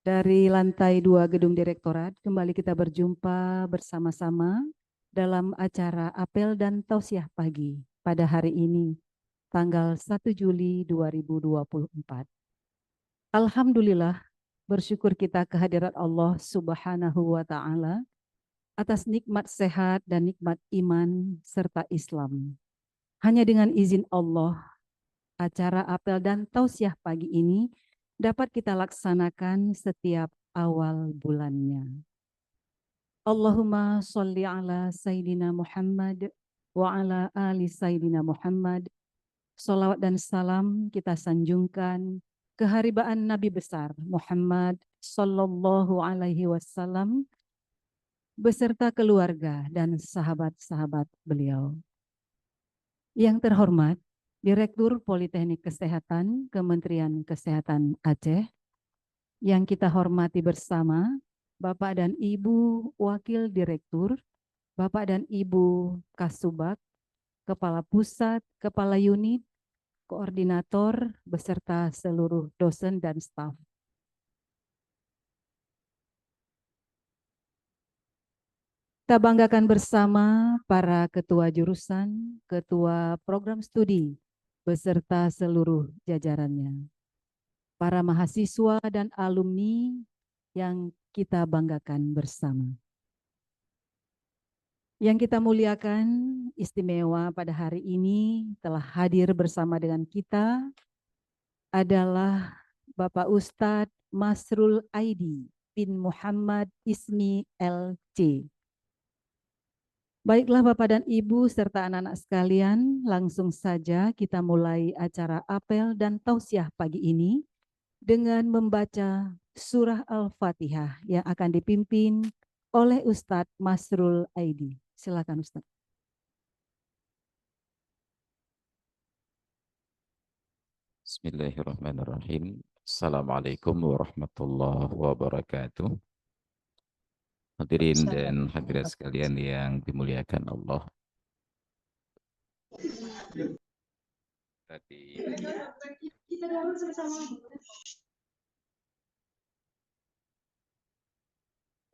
Dari lantai 2 Gedung Direktorat, kembali kita berjumpa bersama-sama dalam acara apel dan tausiah pagi pada hari ini, tanggal 1 Juli 2024. Alhamdulillah, bersyukur kita kehadirat Allah Subhanahu wa Ta'ala atas nikmat sehat dan nikmat iman serta Islam. Hanya dengan izin Allah, acara apel dan tausiah pagi ini dapat kita laksanakan setiap awal bulannya. Allahumma sholli ala Sayyidina Muhammad wa ala ali Sayyidina Muhammad. Salawat dan salam kita sanjungkan keharibaan Nabi besar Muhammad sallallahu alaihi wasallam beserta keluarga dan sahabat-sahabat beliau. Yang terhormat, Direktur Politeknik Kesehatan Kementerian Kesehatan Aceh, yang kita hormati bersama Bapak dan Ibu Wakil Direktur, Bapak dan Ibu Kasubag, Kepala Pusat, Kepala Unit, Koordinator, beserta seluruh dosen dan staf. Kita banggakan bersama para ketua jurusan, ketua program studi, beserta seluruh jajarannya. Para mahasiswa dan alumni yang kita banggakan bersama. Yang kita muliakan, istimewa pada hari ini telah hadir bersama dengan kita adalah Bapak Ustadz Masrul Aidi bin Muhammad Ismi LC. Baiklah Bapak dan Ibu serta anak-anak sekalian, langsung saja kita mulai acara apel dan tausiah pagi ini dengan membaca surah Al-Fatihah yang akan dipimpin oleh Ustadz Masrul Aidi. Silakan Ustadz. Bismillahirrahmanirrahim. Assalamualaikum warahmatullahi wabarakatuh. Hadirin dan hadirat sekalian yang dimuliakan Allah.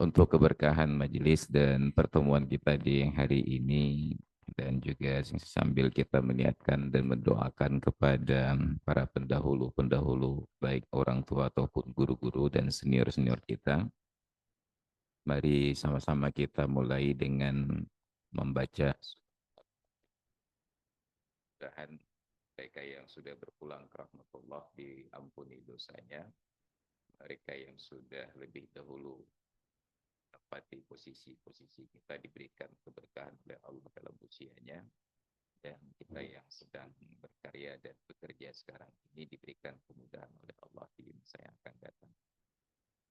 Untuk keberkahan majelis dan pertemuan kita di hari ini, dan juga sambil kita meniatkan dan mendoakan kepada para pendahulu-pendahulu, baik orang tua ataupun guru-guru dan senior-senior kita, mari sama-sama kita mulai dengan membaca mudah-mudahan mereka yang sudah berpulang ke rahmatullah diampuni dosanya, mereka yang sudah lebih dahulu menempati posisi-posisi kita diberikan keberkahan oleh Allah dalam usianya, dan kita yang sedang berkarya dan bekerja sekarang ini diberikan kemudahan oleh Allah di masa yang akan datang.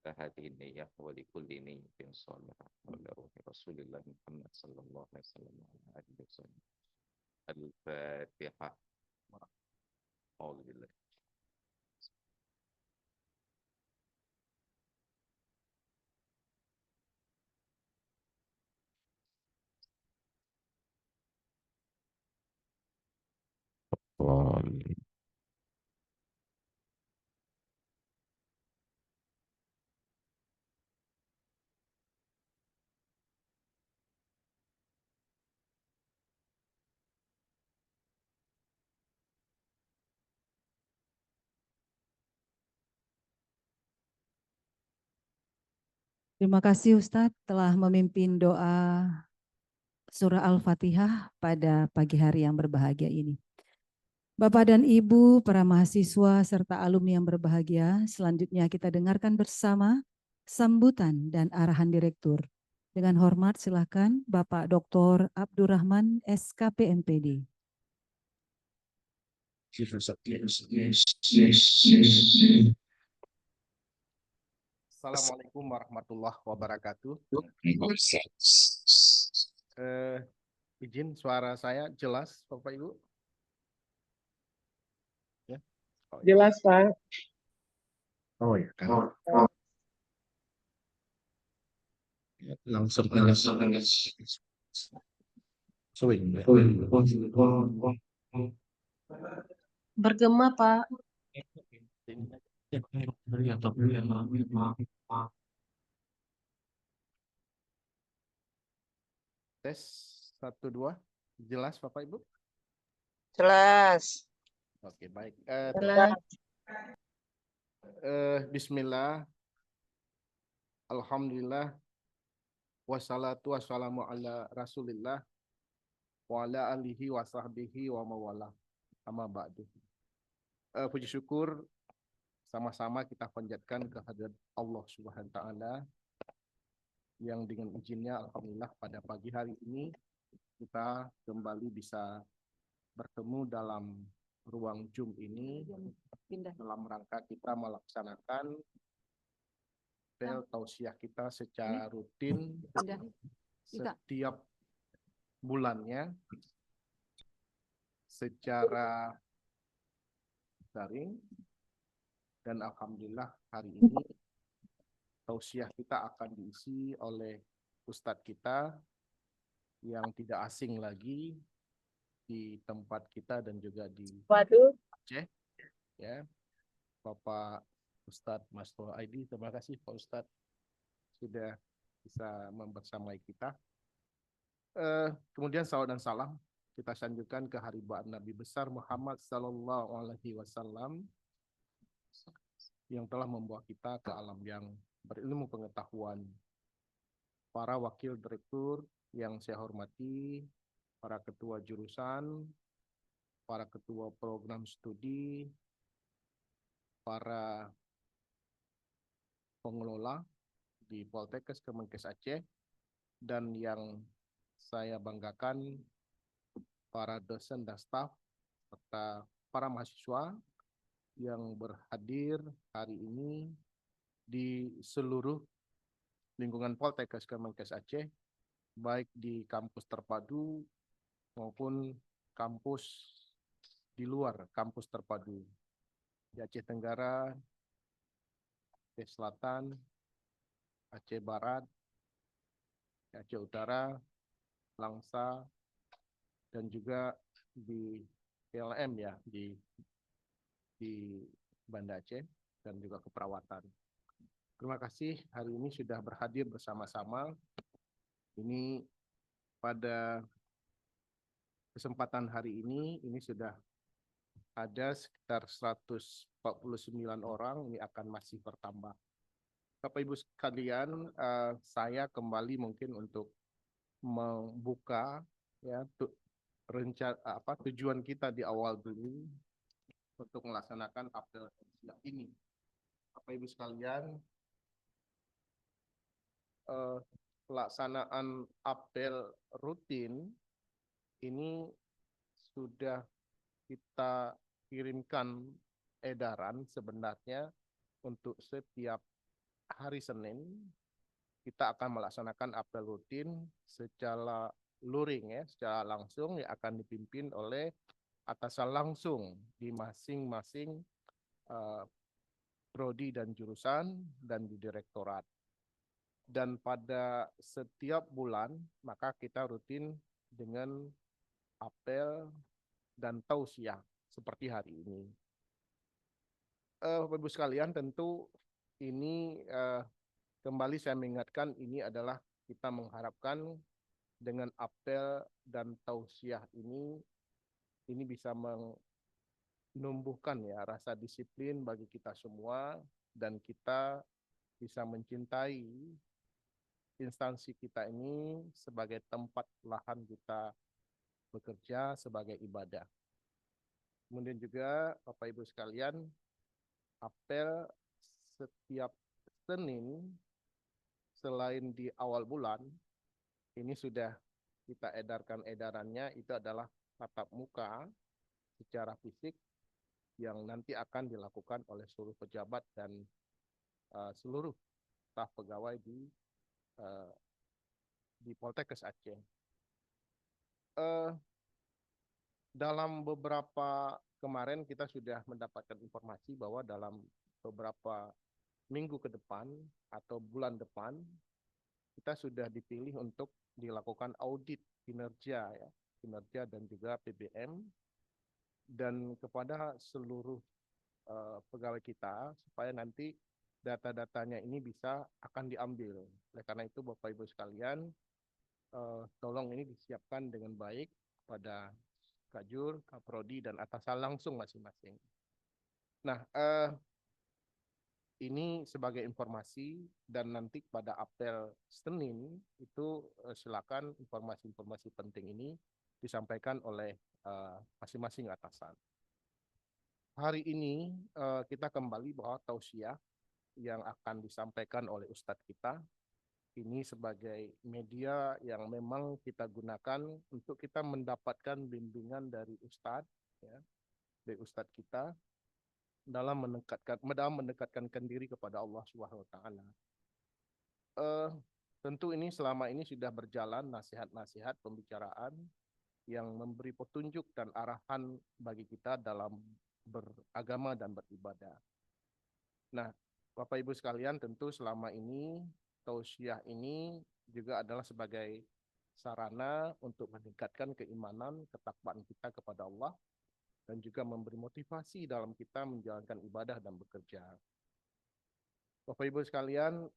Hadirin ya wa likulli niyyatin shalihah wa ruhi Rasulillah Muhammad sallallahu alaihi wasallam. Al-Fatihah. Alhamdulillah. Terima kasih Ustadz telah memimpin doa surah Al-Fatihah pada pagi hari yang berbahagia ini. Bapak dan Ibu, para mahasiswa serta alumni yang berbahagia, selanjutnya kita dengarkan bersama sambutan dan arahan Direktur. Dengan hormat silakan Bapak Dr. Abdurrahman SKP MPD. Assalamualaikum warahmatullahi wabarakatuh. Izin suara saya jelas, Bapak Ibu? Ya. Jelas, Pak. Oh ya, kan. Langsung swing. Bergema, Pak. Tes 1 2, jelas Bapak Ibu? Jelas. Oke, baik. Jelas. Bismillah, Alhamdulillah, wassalatu wassalamu ala Rasulillah wa ala alihi wa sahbihi wa mawala. Amma ba'du. Puji syukur sama-sama kita panjatkan kehadirat Allah Subhanahu wa taala yang dengan izinnya alhamdulillah pada pagi hari ini kita kembali bisa bertemu dalam ruang Zoom ini dalam rangka kita melaksanakan apel tausiah kita secara rutin setiap bulannya secara daring, dan alhamdulillah hari ini tausiah kita akan diisi oleh ustadz kita yang tidak asing lagi di tempat kita dan juga di Aceh, ya, Bapak Ustadz Mastur Aidi. Terima kasih Pak Ustadz sudah bisa membersamai kita. Kemudian salawat dan salam kita sanjungkan ke haribaan Nabi besar Muhammad Sallallahu Alaihi Wasallam yang telah membawa kita ke alam yang berilmu pengetahuan. Para wakil direktur yang saya hormati, para ketua jurusan, para ketua program studi, para pengelola di Poltekkes Kemenkes Aceh, dan yang saya banggakan para dosen dan staf serta para mahasiswa yang berhadir hari ini di seluruh lingkungan Poltekkes Kemenkes Aceh, baik di kampus terpadu maupun kampus di luar kampus terpadu di Aceh Tenggara, Aceh Selatan, Aceh Barat, Aceh Utara, Langsa, dan juga di PLM ya, di Banda Aceh dan juga keperawatan. Terima kasih hari ini sudah berhadir bersama-sama. Ini pada kesempatan hari ini sudah ada sekitar 149 orang, ini akan masih bertambah. Bapak Ibu sekalian, saya kembali mungkin untuk membuka ya tujuan kita di awal dulu untuk melaksanakan apel ini. Bapak Ibu sekalian, pelaksanaan apel rutin ini sudah kita kirimkan edaran sebenarnya untuk setiap hari Senin kita akan melaksanakan apel rutin secara luring ya, secara langsung yang akan dipimpin oleh atasan langsung di masing-masing prodi dan jurusan dan di direktorat. Dan pada setiap bulan maka kita rutin dengan apel dan tausiah seperti hari ini. Bapak Ibu sekalian, tentu ini kembali saya mengingatkan ini adalah kita mengharapkan dengan apel dan tausiah ini bisa menumbuhkan ya rasa disiplin bagi kita semua dan kita bisa mencintai instansi kita ini sebagai tempat lahan kita bekerja sebagai ibadah. Kemudian juga Bapak Ibu sekalian, apel setiap Senin selain di awal bulan ini sudah kita edarkan edarannya, itu adalah tatap muka secara fisik yang nanti akan dilakukan oleh seluruh pejabat dan seluruh staf pegawai di Poltekkes Aceh. Dalam beberapa kemarin kita sudah mendapatkan informasi bahwa dalam beberapa minggu ke depan atau bulan depan kita sudah dipilih untuk dilakukan audit kinerja ya, kinerja dan juga PBM, dan kepada seluruh pegawai kita supaya nanti data-datanya ini bisa akan diambil. Oleh karena itu Bapak Ibu sekalian, tolong ini disiapkan dengan baik pada Kajur, Kaprodi, dan atasan langsung masing-masing. Nah, ini sebagai informasi, dan nanti pada apel Senin itu silakan informasi-informasi penting ini disampaikan oleh masing-masing atasan. Hari ini kita kembali bahwa tausiah yang akan disampaikan oleh Ustadz kita ini sebagai media yang memang kita gunakan untuk kita mendapatkan bimbingan dari Ustadz, ya, dari Ustadz kita dalam mendekatkan diri kepada Allah Subhanahu wa taala. Tentu ini selama ini sudah berjalan nasihat-nasihat pembicaraan yang memberi petunjuk dan arahan bagi kita dalam beragama dan beribadah. Nah, Bapak Ibu sekalian, tentu selama ini tausiah ini juga adalah sebagai sarana untuk meningkatkan keimanan, ketakwaan kita kepada Allah, dan juga memberi motivasi dalam kita menjalankan ibadah dan bekerja. Bapak Ibu sekalian,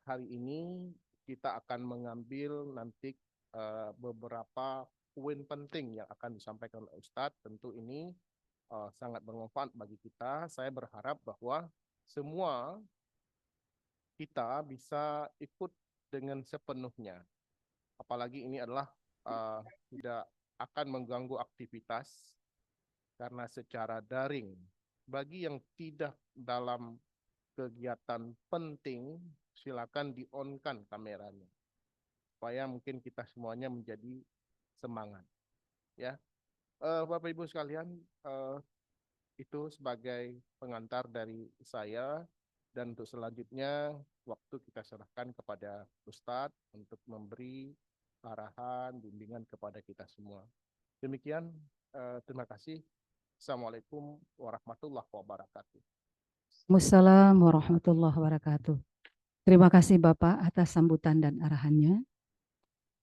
hari ini kita akan mengambil nanti beberapa poin penting yang akan disampaikan oleh Ustadz. Tentu ini sangat bermanfaat bagi kita. Saya berharap bahwa semua kita bisa ikut dengan sepenuhnya. Apalagi ini adalah tidak akan mengganggu aktivitas karena secara daring. Bagi yang tidak dalam kegiatan penting, silakan di-on-kan kameranya supaya mungkin kita semuanya menjadi semangat, ya. Bapak Ibu sekalian, itu sebagai pengantar dari saya, dan untuk selanjutnya waktu kita serahkan kepada Ustadz untuk memberi arahan, bimbingan kepada kita semua. Demikian, terima kasih. Assalamualaikum warahmatullahi wabarakatuh. Wassalamualaikum warahmatullahi wabarakatuh. Terima kasih Bapak atas sambutan dan arahannya.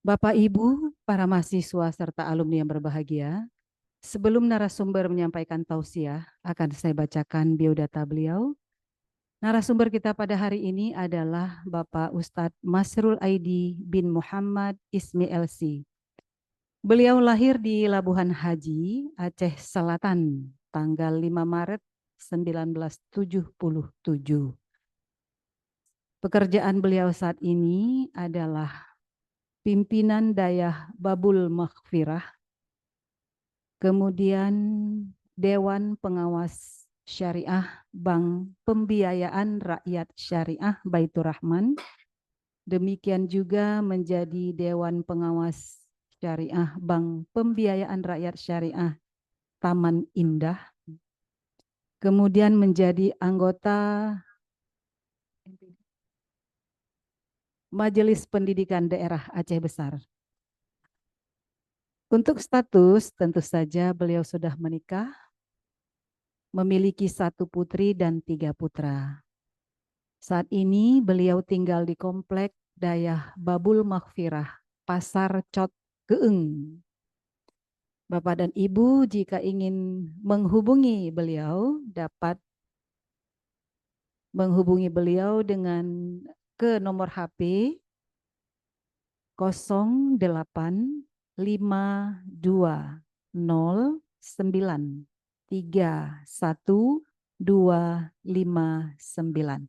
Bapak, Ibu, para mahasiswa serta alumni yang berbahagia, sebelum narasumber menyampaikan tausiah, akan saya bacakan biodata beliau. Narasumber kita pada hari ini adalah Bapak Ustadz Masrul Aidi bin Muhammad Ismi LC. Beliau lahir di Labuhan Haji, Aceh Selatan, tanggal 5 Maret 1977. Pekerjaan beliau saat ini adalah pimpinan Dayah Babul Maghfirah, kemudian Dewan Pengawas Syariah Bank Pembiayaan Rakyat Syariah Baitur Rahman, demikian juga menjadi Dewan Pengawas Syariah Bank Pembiayaan Rakyat Syariah Taman Indah, kemudian menjadi anggota Majelis Pendidikan Daerah Aceh Besar. Untuk status, tentu saja beliau sudah menikah, memiliki 1 putri dan 3 putra. Saat ini beliau tinggal di Komplek Dayah Babul Maghfirah, Pasar Cot Geeng. Bapak dan Ibu jika ingin menghubungi beliau, dapat menghubungi beliau dengan ke nomor HP 085931231259.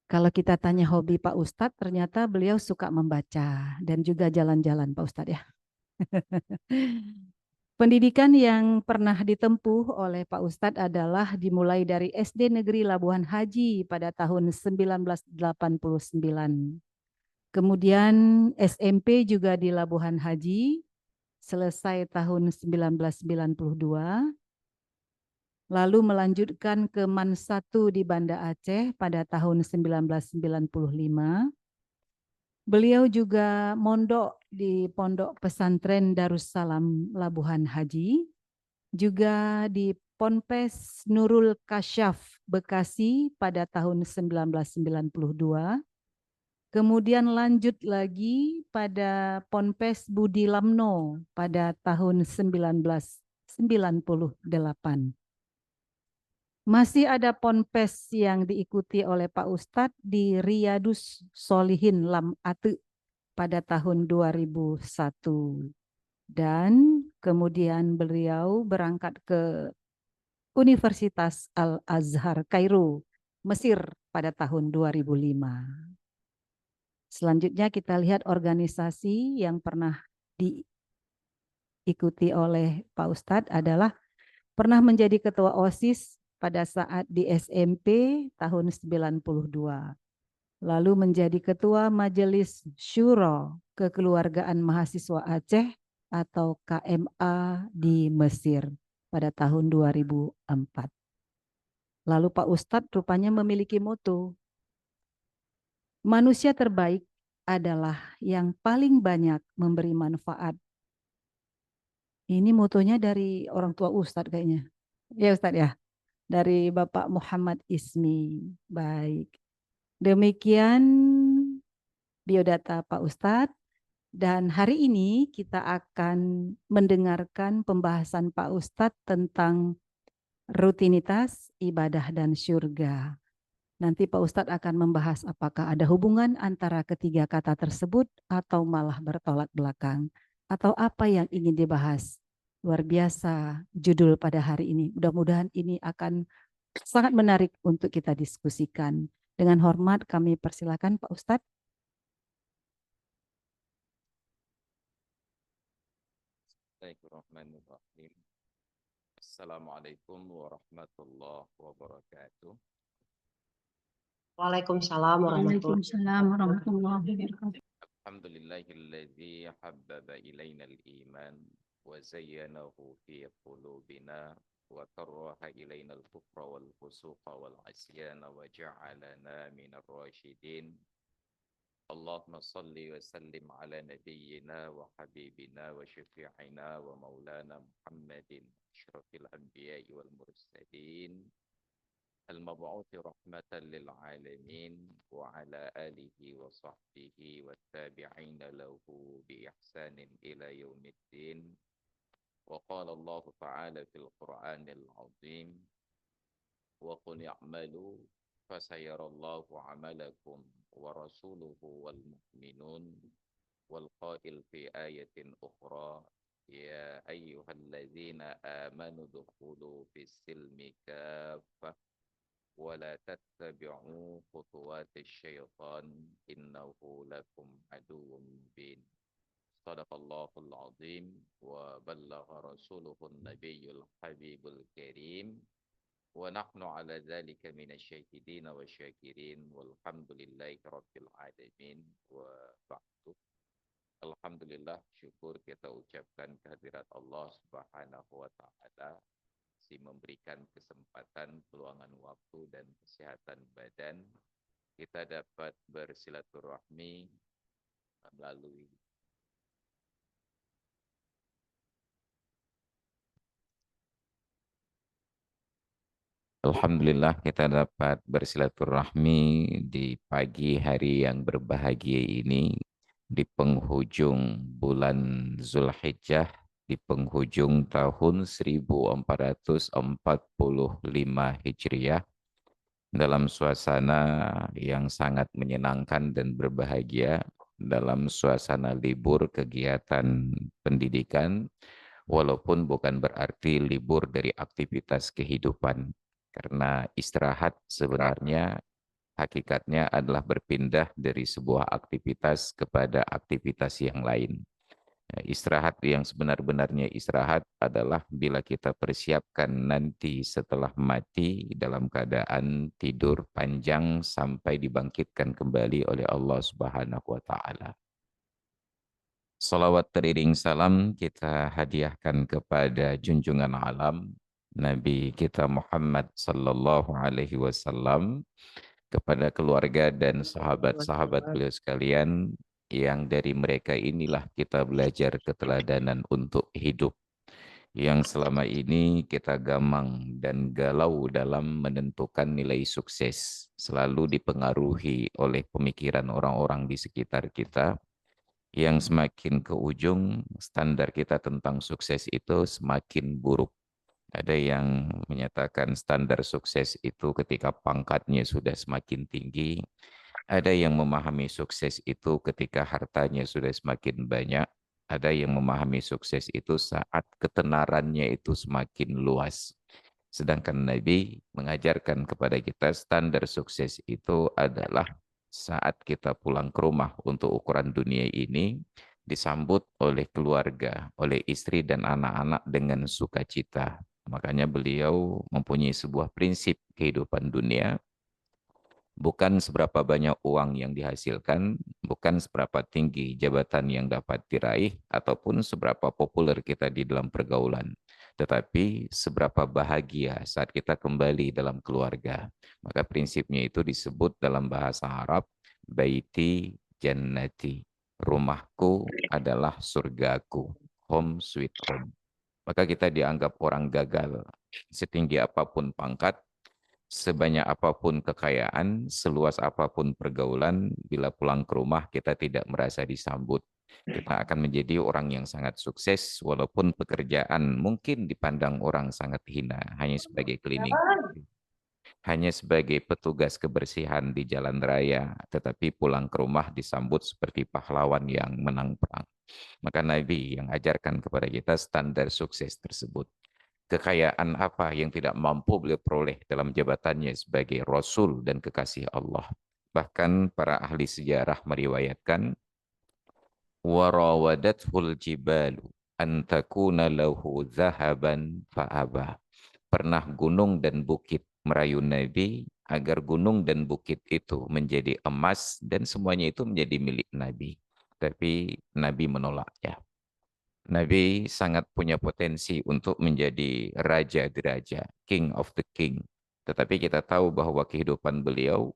Kalau kita tanya hobi Pak Ustadz, ternyata beliau suka membaca dan juga jalan-jalan Pak Ustadz, ya. Pendidikan yang pernah ditempuh oleh Pak Ustadz adalah dimulai dari SD Negeri Labuhan Haji pada tahun 1989. Kemudian SMP juga di Labuhan Haji, selesai tahun 1992. Lalu melanjutkan ke MAN 1 di Banda Aceh pada tahun 1995. Beliau juga mondok di Pondok Pesantren Darussalam Labuhan Haji, juga di Ponpes Nurul Kasyaf Bekasi pada tahun 1992. Kemudian lanjut lagi pada Ponpes Budi Lamno pada tahun 1999. 98. Masih ada ponpes yang diikuti oleh Pak Ustadz di Riyadus Solihin Lam Ate pada tahun 2001. Dan kemudian beliau berangkat ke Universitas Al-Azhar Kairo, Mesir pada tahun 2005. Selanjutnya kita lihat organisasi yang pernah diikuti oleh Pak Ustadz adalah pernah menjadi ketua OSIS pada saat di SMP tahun 92. Lalu menjadi ketua Majelis Syuro Kekeluargaan Mahasiswa Aceh atau KMA di Mesir pada tahun 2004. Lalu Pak Ustadz rupanya memiliki moto, manusia terbaik adalah yang paling banyak memberi manfaat. Ini motonya dari orang tua Ustadz kayaknya. Ya Ustadz ya, dari Bapak Muhammad Ismi. Baik, demikian biodata Pak Ustadz. Dan hari ini kita akan mendengarkan pembahasan Pak Ustadz tentang rutinitas, ibadah, dan syurga. Nanti Pak Ustadz akan membahas apakah ada hubungan antara ketiga kata tersebut atau malah bertolak belakang. Atau apa yang ingin dibahas. Luar biasa judul pada hari ini. Mudah-mudahan ini akan sangat menarik untuk kita diskusikan. Dengan hormat kami persilakan Pak Ustadz. Bismillahirrahmanirrahim. Assalamualaikum warahmatullahi wabarakatuh. Waalaikumsalam warahmatullahi warahmatullahi wabarakatuh. Alhamdulillahilladzi habbaba ilaina al-iman wa zayyanahu fi qulubina wa karraha ilaina al-kufra wal fusuqa wal asyana wa ja'alana minar rasyidin. Allahumma salli wa sallim ala nabiyyina wa habibina wa syafi'ina wa maulana Muhammadin asyrafil anbiya'i wal mursalin المبعوث رحمة للعالمين وعلى آله وصحبه والتابعين له بإحسان إلى يوم الدين. وقال الله تعالى في القرآن العظيم وقل اعملوا فسيرى الله عملكم ورسوله والمؤمنون والقائل في آية أخرى يا أيها الذين آمنوا ادخلوا في السلم كافة ولا تتبعوا خطوات الشيطان إنه لكم عدو مبين. صدق الله العظيم وبلغ رسوله النبي الحبيب الكريم ونحن على ذلك من الشاهدين والشاكرين والحمد لله رب العالمين وبعد. Alhamdulillah, syukur kita ucapkan kehadirat Allah Subhanahu wa Ta'ala, si memberikan kesempatan, peluangan waktu dan kesehatan badan, kita dapat bersilaturahmi melalui Alhamdulillah kita dapat bersilaturahmi di pagi hari yang berbahagia ini di penghujung bulan Zulhijjah, di penghujung tahun 1445 Hijriah, dalam suasana yang sangat menyenangkan dan berbahagia, dalam suasana libur kegiatan pendidikan, walaupun bukan berarti libur dari aktivitas kehidupan, karena istirahat sebenarnya hakikatnya adalah berpindah dari sebuah aktivitas kepada aktivitas yang lain. Istirahat yang sebenar-benarnya istirahat adalah bila kita persiapkan nanti setelah mati dalam keadaan tidur panjang sampai dibangkitkan kembali oleh Allah Subhanahu wa Ta'ala. Salawat teriring salam kita hadiahkan kepada junjungan alam Nabi kita Muhammad sallallahu alaihi wasallam, kepada keluarga dan sahabat-sahabat beliau sekalian, yang dari mereka inilah kita belajar keteladanan untuk hidup, yang selama ini kita gamang dan galau dalam menentukan nilai sukses, selalu dipengaruhi oleh pemikiran orang-orang di sekitar kita, Yang semakin ke ujung, standar kita tentang sukses itu semakin buruk. Ada yang menyatakan standar sukses itu ketika pangkatnya sudah semakin tinggi. Ada yang memahami sukses itu ketika hartanya sudah semakin banyak. Ada yang memahami sukses itu saat ketenarannya itu semakin luas. Sedangkan Nabi mengajarkan kepada kita standar sukses itu adalah saat kita pulang ke rumah untuk ukuran dunia ini, disambut oleh keluarga, oleh istri dan anak-anak dengan sukacita. Makanya beliau mempunyai sebuah prinsip kehidupan dunia, bukan seberapa banyak uang yang dihasilkan, bukan seberapa tinggi jabatan yang dapat diraih, ataupun seberapa populer kita di dalam pergaulan, tetapi seberapa bahagia saat kita kembali dalam keluarga. Maka prinsipnya itu disebut dalam bahasa Arab, baiti jannati. Rumahku adalah surgaku. Home sweet home. Maka kita dianggap orang gagal. Setinggi apapun pangkat, sebanyak apapun kekayaan, seluas apapun pergaulan, bila pulang ke rumah kita tidak merasa disambut. Kita akan menjadi orang yang sangat sukses, walaupun pekerjaan mungkin dipandang orang sangat hina, hanya sebagai cleaning, hanya sebagai petugas kebersihan di jalan raya, tetapi pulang ke rumah disambut seperti pahlawan yang menang perang. Maka Nabi yang ajarkan kepada kita standar sukses tersebut. Kekayaan apa yang tidak mampu beliau peroleh dalam jabatannya sebagai Rasul dan kekasih Allah. Bahkan para ahli sejarah meriwayatkan, وَرَوَدَتْهُ الْجِبَالُ أَنْ تَكُونَ لَهُ ذَهَبًا فَأَبَى. Pernah gunung dan bukit merayu Nabi agar gunung dan bukit itu menjadi emas dan semuanya itu menjadi milik Nabi. Tapi Nabi menolaknya. Nabi sangat punya potensi untuk menjadi raja di raja, king of the king. Tetapi kita tahu bahwa kehidupan beliau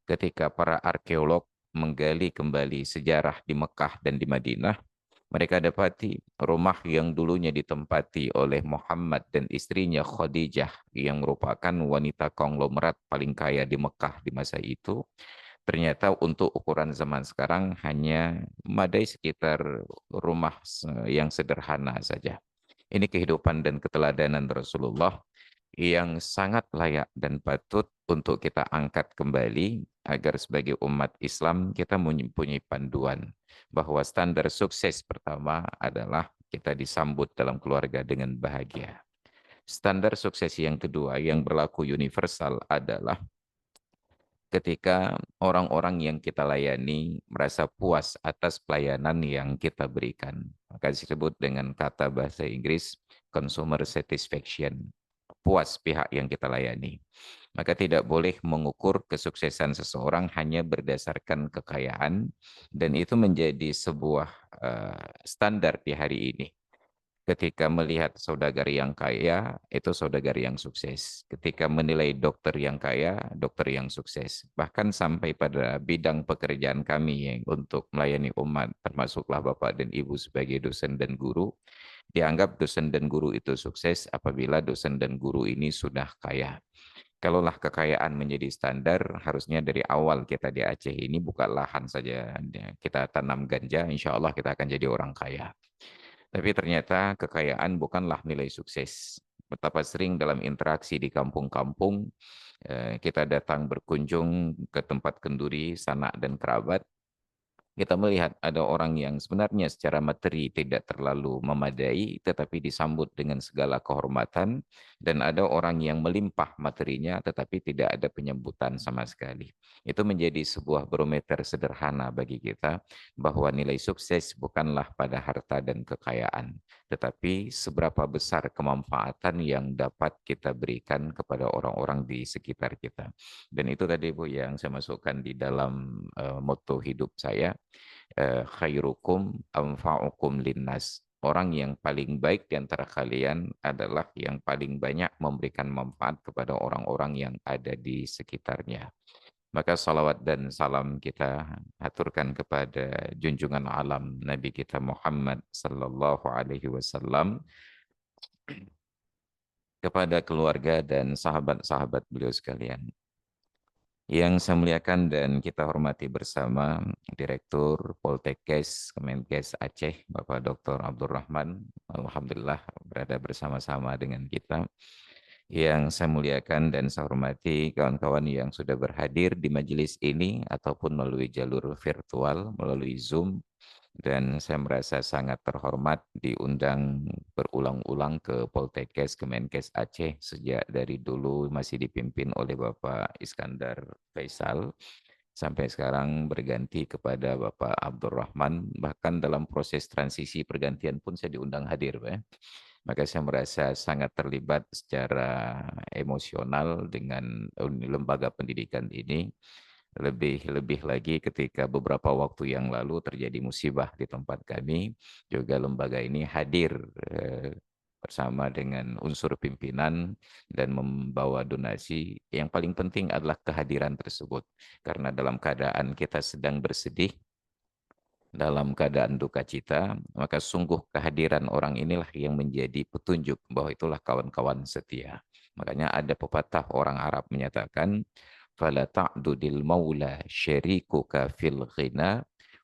ketika para arkeolog menggali kembali sejarah di Mekah dan di Madinah, mereka dapati rumah yang dulunya ditempati oleh Muhammad dan istrinya Khadijah yang merupakan wanita konglomerat paling kaya di Mekah di masa itu, ternyata untuk ukuran zaman sekarang hanya memadai sekitar rumah yang sederhana saja. Ini kehidupan dan keteladanan Rasulullah yang sangat layak dan patut untuk kita angkat kembali agar sebagai umat Islam kita mempunyai panduan bahwa standar sukses pertama adalah kita disambut dalam keluarga dengan bahagia. Standar sukses yang kedua yang berlaku universal adalah ketika orang-orang yang kita layani merasa puas atas pelayanan yang kita berikan. Maka disebut dengan kata bahasa Inggris consumer satisfaction. Puas pihak yang kita layani. Maka tidak boleh mengukur kesuksesan seseorang hanya berdasarkan kekayaan, dan itu menjadi sebuah standar di hari ini. Ketika melihat saudagari yang kaya, itu saudagari yang sukses. Ketika menilai dokter yang kaya, dokter yang sukses. Bahkan sampai pada bidang pekerjaan kami yang untuk melayani umat, termasuklah Bapak dan Ibu sebagai dosen dan guru, dianggap dosen dan guru itu sukses apabila dosen dan guru ini sudah kaya. Kalaulah kekayaan menjadi standar, harusnya dari awal kita di Aceh ini buka lahan saja, kita tanam ganja, insya Allah kita akan jadi orang kaya. Tapi ternyata kekayaan bukanlah nilai sukses. Betapa sering dalam interaksi di kampung-kampung, kita datang berkunjung ke tempat kenduri, sanak dan kerabat, kita melihat ada orang yang sebenarnya secara materi tidak terlalu memadai, tetapi disambut dengan segala kehormatan, dan ada orang yang melimpah materinya, tetapi tidak ada penyambutan sama sekali. Itu menjadi sebuah barometer sederhana bagi kita, bahwa nilai sukses bukanlah pada harta dan kekayaan, tetapi seberapa besar kemanfaatan yang dapat kita berikan kepada orang-orang di sekitar kita. Dan itu tadi Bu yang saya masukkan di dalam motto hidup saya, khairukum anfa'ukum linnas. Orang yang paling baik di antara kalian adalah yang paling banyak memberikan manfaat kepada orang-orang yang ada di sekitarnya. Maka salawat dan salam kita aturkan kepada junjungan alam Nabi kita Muhammad sallallahu alaihi wasallam, kepada keluarga dan sahabat-sahabat beliau sekalian. Yang saya muliakan dan kita hormati bersama Direktur Poltekkes Kemenkes Aceh, Bapak Dr. Abdurrahman, alhamdulillah berada bersama-sama dengan kita. Yang saya muliakan dan saya hormati kawan-kawan yang sudah berhadir di majelis ini ataupun melalui jalur virtual, melalui Zoom. Dan saya merasa sangat terhormat diundang berulang-ulang ke Poltekkes Kemenkes Aceh sejak dari dulu masih dipimpin oleh Bapak Iskandar Faisal sampai sekarang berganti kepada Bapak Abdurrahman, bahkan dalam proses transisi pergantian pun saya diundang hadir, Pak. Maka saya merasa sangat terlibat secara emosional dengan lembaga pendidikan ini. Lebih lagi ketika beberapa waktu yang lalu terjadi musibah di tempat kami, juga lembaga ini hadir bersama dengan unsur pimpinan dan membawa donasi. Yang paling penting adalah kehadiran tersebut. Karena dalam keadaan kita sedang bersedih, dalam keadaan duka cita, maka sungguh kehadiran orang inilah yang menjadi petunjuk bahwa itulah kawan-kawan setia. Makanya ada pepatah orang Arab menyatakan, "Fala ta'dudil maula syarikuka fil ghina,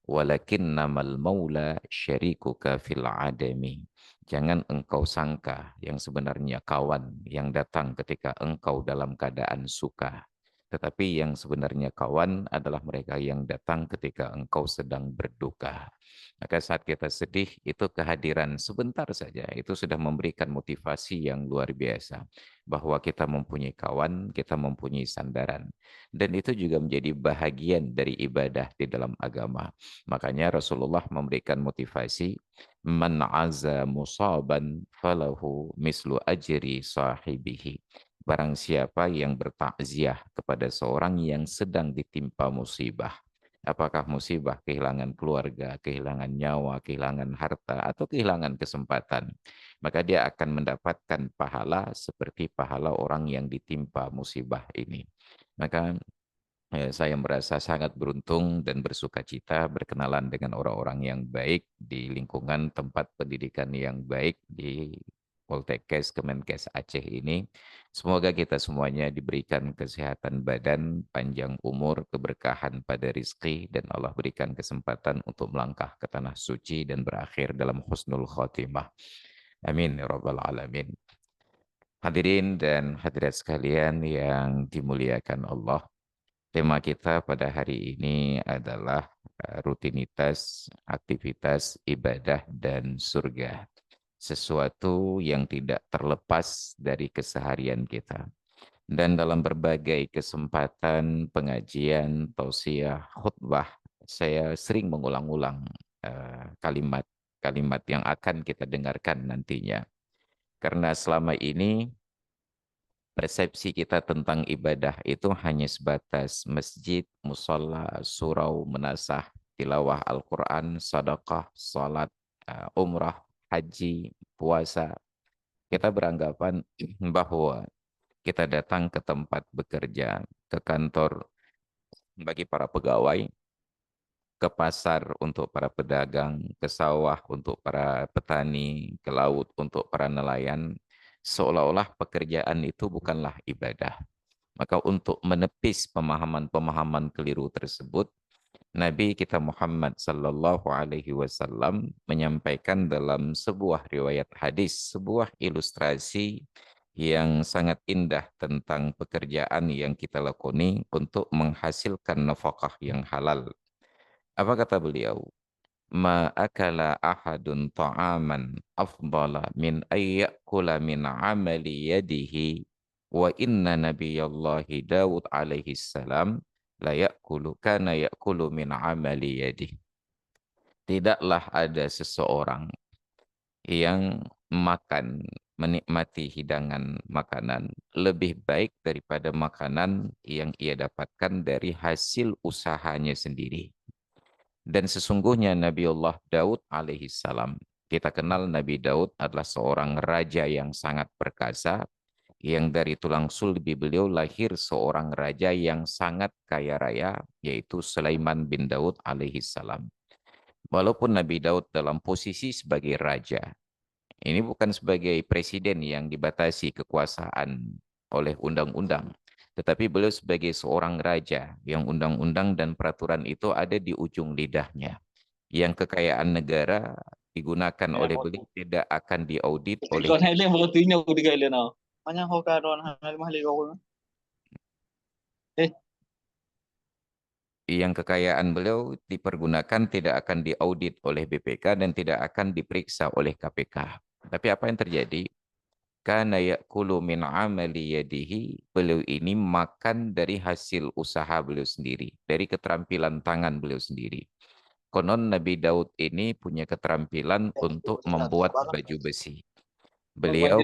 walakinnamal maula syarikuka fil adami." Jangan engkau sangka yang sebenarnya kawan yang datang ketika engkau dalam keadaan suka. Tetapi yang sebenarnya kawan adalah mereka yang datang ketika engkau sedang berduka. Maka saat kita sedih, itu kehadiran sebentar saja, itu sudah memberikan motivasi yang luar biasa. Bahwa kita mempunyai kawan, kita mempunyai sandaran. Dan itu juga menjadi bahagian dari ibadah di dalam agama. Makanya Rasulullah memberikan motivasi, "Man aza musaban falahu mislu ajri sahibihi." Barang siapa yang bertakziah kepada seorang yang sedang ditimpa musibah. Apakah musibah kehilangan keluarga, kehilangan nyawa, kehilangan harta, atau kehilangan kesempatan. Maka dia akan mendapatkan pahala seperti pahala orang yang ditimpa musibah ini. Maka saya merasa sangat beruntung dan bersuka cita berkenalan dengan orang-orang yang baik di lingkungan tempat pendidikan yang baik di Poltekkes Kemenkes Aceh ini. Semoga kita semuanya diberikan kesehatan badan, panjang umur, keberkahan pada rizki, dan Allah berikan kesempatan untuk melangkah ke tanah suci dan berakhir dalam husnul khotimah. Amin ya rabbal alamin. Hadirin dan hadirat sekalian yang dimuliakan Allah. Tema kita pada hari ini adalah rutinitas, aktivitas, ibadah, dan surga. Sesuatu yang tidak terlepas dari keseharian kita. Dan dalam berbagai kesempatan, pengajian, tausiah, khutbah, saya sering mengulang-ulang kalimat-kalimat yang akan kita dengarkan nantinya. Karena selama ini persepsi kita tentang ibadah itu hanya sebatas masjid, musola, surau, menasah, tilawah Al-Quran, sedekah, salat, umrah, haji, puasa. Kita beranggapan bahwa kita datang ke tempat bekerja, ke kantor bagi para pegawai, ke pasar untuk para pedagang, ke sawah untuk para petani, ke laut untuk para nelayan, seolah-olah pekerjaan itu bukanlah ibadah. Maka untuk menepis pemahaman-pemahaman keliru tersebut, Nabi kita Muhammad sallallahu alaihi wasallam menyampaikan dalam sebuah riwayat hadis, sebuah ilustrasi yang sangat indah tentang pekerjaan yang kita lakoni untuk menghasilkan nafkah yang halal. Apa kata beliau? Ma akala ahadun ta'aman afdala min ayyakula min amali yadihi wa inna nabiyallahi Dawud alaihi salam la yakulu kana yakulu min amali yadihi. Tidaklah ada seseorang yang menikmati hidangan makanan lebih baik daripada makanan yang ia dapatkan dari hasil usahanya sendiri. Dan sesungguhnya Nabiullah Daud alaihi salam, kita kenal Nabi Daud adalah seorang raja yang sangat perkasa, yang dari tulang sulbi beliau lahir seorang raja yang sangat kaya raya, yaitu Sulaiman bin Daud alaihi salam. Walaupun Nabi Daud dalam posisi sebagai raja, ini bukan sebagai presiden yang dibatasi kekuasaan oleh undang-undang, Tetapi beliau sebagai seorang raja yang undang-undang dan peraturan itu ada di ujung lidahnya. Yang kekayaan negara digunakan oleh beliau tidak akan diaudit oleh Còn hai lên vào tí nhau đi gậy lên nào. Mana hoka ron hai mahali ko. Eh, yang kekayaan beliau dipergunakan tidak akan diaudit oleh BPK dan tidak akan diperiksa oleh KPK. Tapi apa yang terjadi? Kana ya'kulu min amali yadihi, beliau ini makan dari hasil usaha beliau sendiri, dari keterampilan tangan beliau sendiri. Konon Nabi Daud ini punya keterampilan untuk membuat baju besi. Beliau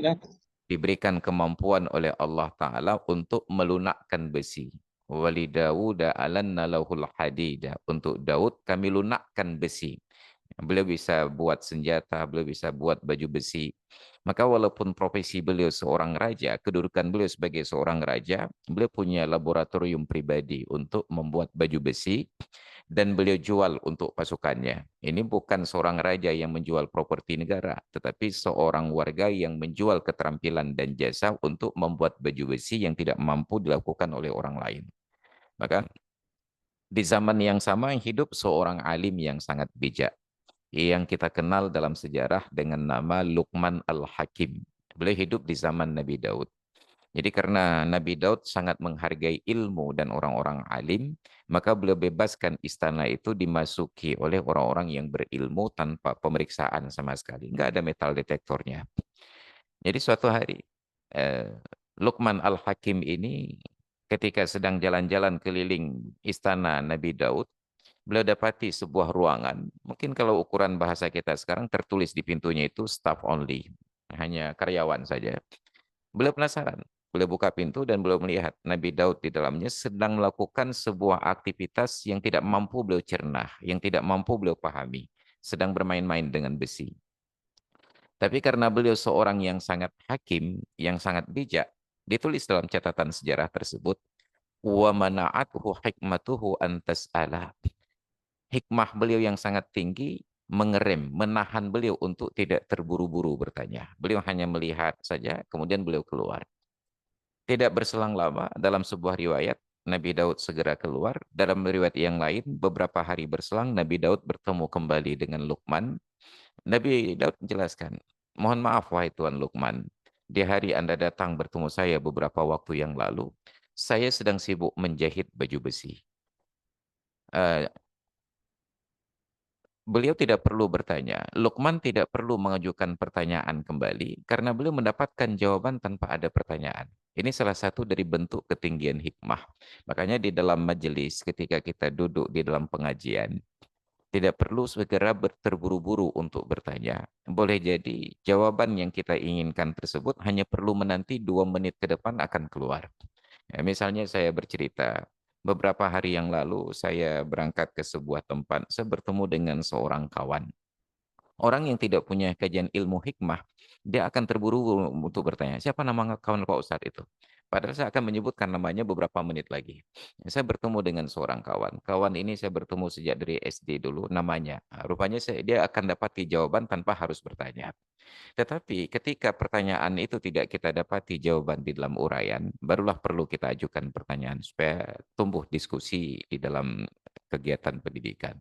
diberikan kemampuan oleh Allah Ta'ala untuk melunakkan besi. Wali Dawuda alanna lahul hadida. Untuk Daud kami lunakkan besi. Beliau bisa buat senjata, beliau bisa buat baju besi. Maka walaupun profesi beliau seorang raja, kedudukan beliau sebagai seorang raja, beliau punya laboratorium pribadi untuk membuat baju besi dan beliau jual untuk pasukannya. Ini bukan seorang raja yang menjual properti negara, tetapi seorang warga yang menjual keterampilan dan jasa untuk membuat baju besi yang tidak mampu dilakukan oleh orang lain. Maka di zaman yang sama hidup seorang alim yang sangat bijak, yang kita kenal dalam sejarah dengan nama Luqman Al-Hakim. Beliau hidup di zaman Nabi Daud. Jadi karena Nabi Daud sangat menghargai ilmu dan orang-orang alim, maka beliau bebaskan istana itu dimasuki oleh orang-orang yang berilmu tanpa pemeriksaan sama sekali. Nggak ada metal detektornya. Jadi suatu hari, Luqman Al-Hakim ini ketika sedang jalan-jalan keliling istana Nabi Daud, beliau dapati sebuah ruangan. Mungkin kalau ukuran bahasa kita sekarang tertulis di pintunya itu staff only. Hanya karyawan saja. Beliau penasaran. Beliau buka pintu dan beliau melihat Nabi Daud di dalamnya sedang melakukan sebuah aktivitas yang tidak mampu beliau cerna, yang tidak mampu beliau pahami. Sedang bermain-main dengan besi. Tapi karena beliau seorang yang sangat hakim, yang sangat bijak, ditulis dalam catatan sejarah tersebut, wa mana'athu hikmatuhu an tas'ala. Hikmah beliau yang sangat tinggi mengerem, menahan beliau untuk tidak terburu-buru bertanya. Beliau hanya melihat saja, kemudian beliau keluar. Tidak berselang lama, dalam sebuah riwayat, Nabi Daud segera keluar. Dalam riwayat yang lain, beberapa hari berselang, Nabi Daud bertemu kembali dengan Luqman. Nabi Daud menjelaskan, mohon maaf wahai Tuan Luqman, di hari Anda datang bertemu saya beberapa waktu yang lalu, saya sedang sibuk menjahit baju besi. Beliau tidak perlu bertanya. Luqman tidak perlu mengajukan pertanyaan kembali karena beliau mendapatkan jawaban tanpa ada pertanyaan. Ini salah satu dari bentuk ketinggian hikmah. Makanya di dalam majelis ketika kita duduk di dalam pengajian, tidak perlu segera terburu-buru untuk bertanya. Boleh jadi jawaban yang kita inginkan tersebut hanya perlu menanti 2 menit ke depan akan keluar. Ya, misalnya saya bercerita, beberapa hari yang lalu saya berangkat ke sebuah tempat, saya bertemu dengan seorang kawan. Orang yang tidak punya kajian ilmu hikmah, dia akan terburu untuk bertanya, siapa nama kawan Pak Ustadz itu? Padahal saya akan menyebutkan namanya beberapa menit lagi. Saya bertemu dengan seorang kawan. Kawan ini saya bertemu sejak dari SD dulu, namanya. Rupanya dia akan dapati jawaban tanpa harus bertanya. Tetapi ketika pertanyaan itu tidak kita dapati jawaban di dalam uraian, barulah perlu kita ajukan pertanyaan supaya tumbuh diskusi di dalam kegiatan pendidikan.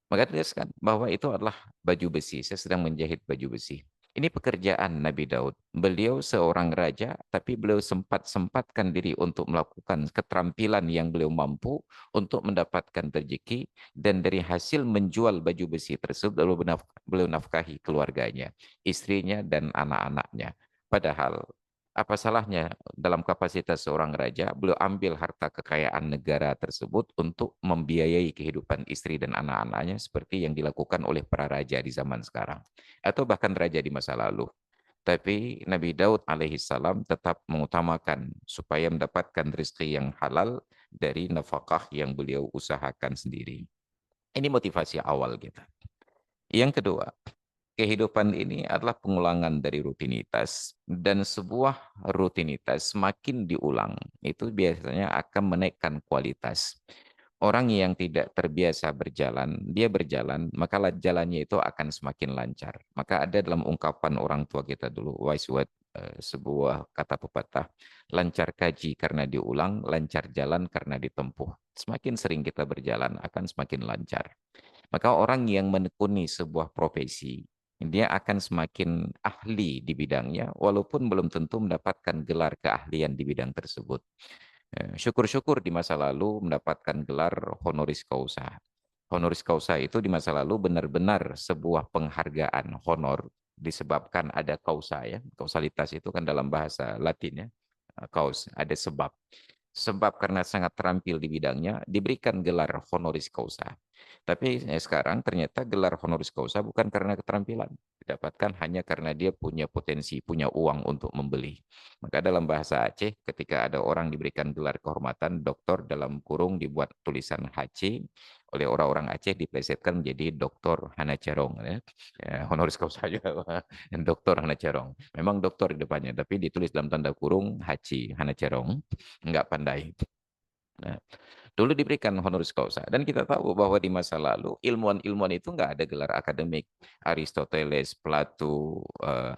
Maka jelaskan bahwa itu adalah baju besi. Saya sedang menjahit baju besi. Ini pekerjaan Nabi Daud. Beliau seorang raja, tapi beliau sempat-sempatkan diri untuk melakukan keterampilan yang beliau mampu untuk mendapatkan rezeki, dan dari hasil menjual baju besi tersebut, lalu beliau nafkahi keluarganya, istrinya, dan anak-anaknya. Padahal, apa salahnya dalam kapasitas seorang raja, beliau ambil harta kekayaan negara tersebut untuk membiayai kehidupan istri dan anak-anaknya seperti yang dilakukan oleh para raja di zaman sekarang. Atau bahkan raja di masa lalu. Tapi Nabi Daud alaihissalam tetap mengutamakan supaya mendapatkan rezeki yang halal dari nafkah yang beliau usahakan sendiri. Ini motivasi awal kita. Yang kedua, kehidupan ini adalah pengulangan dari rutinitas, dan sebuah rutinitas semakin diulang itu biasanya akan menaikkan kualitas. Orang yang tidak terbiasa berjalan, dia berjalan, maka jalannya itu akan semakin lancar. Maka ada dalam ungkapan orang tua kita dulu, wise word, sebuah kata pepatah, lancar kaji karena diulang, lancar jalan karena ditempuh. Semakin sering kita berjalan akan semakin lancar. Maka orang yang menekuni sebuah profesi, dia akan semakin ahli di bidangnya, walaupun belum tentu mendapatkan gelar keahlian di bidang tersebut. Syukur-syukur di masa lalu mendapatkan gelar honoris causa. Honoris causa itu di masa lalu benar-benar sebuah penghargaan honor disebabkan ada causa ya. Kausalitas itu kan dalam bahasa Latin ya. Caus, ada sebab. Sebab karena sangat terampil di bidangnya, diberikan gelar honoris causa. Tapi sekarang ternyata gelar honoris causa bukan karena keterampilan. Didapatkan hanya karena dia punya potensi, punya uang untuk membeli. Maka dalam bahasa Aceh, ketika ada orang diberikan gelar kehormatan, doktor dalam kurung dibuat tulisan HC, oleh orang-orang Aceh diplesetkan menjadi Dr. Hana Cerong. Ya. Honoris causa juga, Dr. Hana Cerong. Memang doktor di depannya, tapi ditulis dalam tanda kurung HC, Hana Cerong. Enggak pandai. Nah, dulu diberikan honoris causa. Dan kita tahu bahwa di masa lalu ilmuwan-ilmuwan itu enggak ada gelar akademik. Aristoteles, Plato,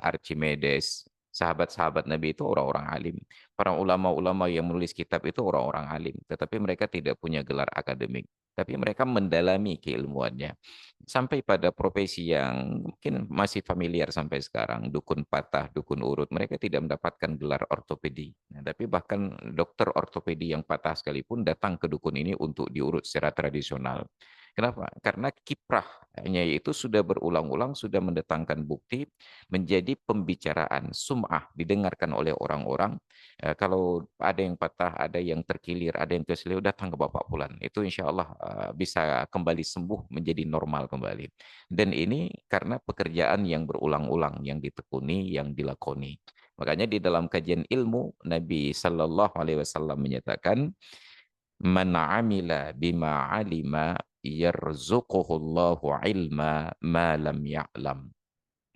Archimedes, sahabat-sahabat Nabi itu orang-orang alim. Para ulama-ulama yang menulis kitab itu orang-orang alim. Tetapi mereka tidak punya gelar akademik. Tapi mereka mendalami keilmuannya. Sampai pada profesi yang mungkin masih familiar sampai sekarang, dukun patah, dukun urut, mereka tidak mendapatkan gelar ortopedi. Nah, tapi bahkan dokter ortopedi yang patah sekalipun datang ke dukun ini untuk diurut secara tradisional. Kenapa? Karena kiprahnya itu sudah berulang-ulang, sudah mendatangkan bukti, menjadi pembicaraan, sum'ah, didengarkan oleh orang-orang. Kalau ada yang patah, ada yang terkilir, ada yang keselio, datang ke Bapak Fulan. Itu insya Allah bisa kembali sembuh, menjadi normal kembali. Dan ini karena pekerjaan yang berulang-ulang, yang ditekuni, yang dilakoni. Makanya di dalam kajian ilmu, Nabi Sallallahu Alaihi Wasallam menyatakan, Man amila bima alima yarzuquhullahu ilma ma lam ya'lam.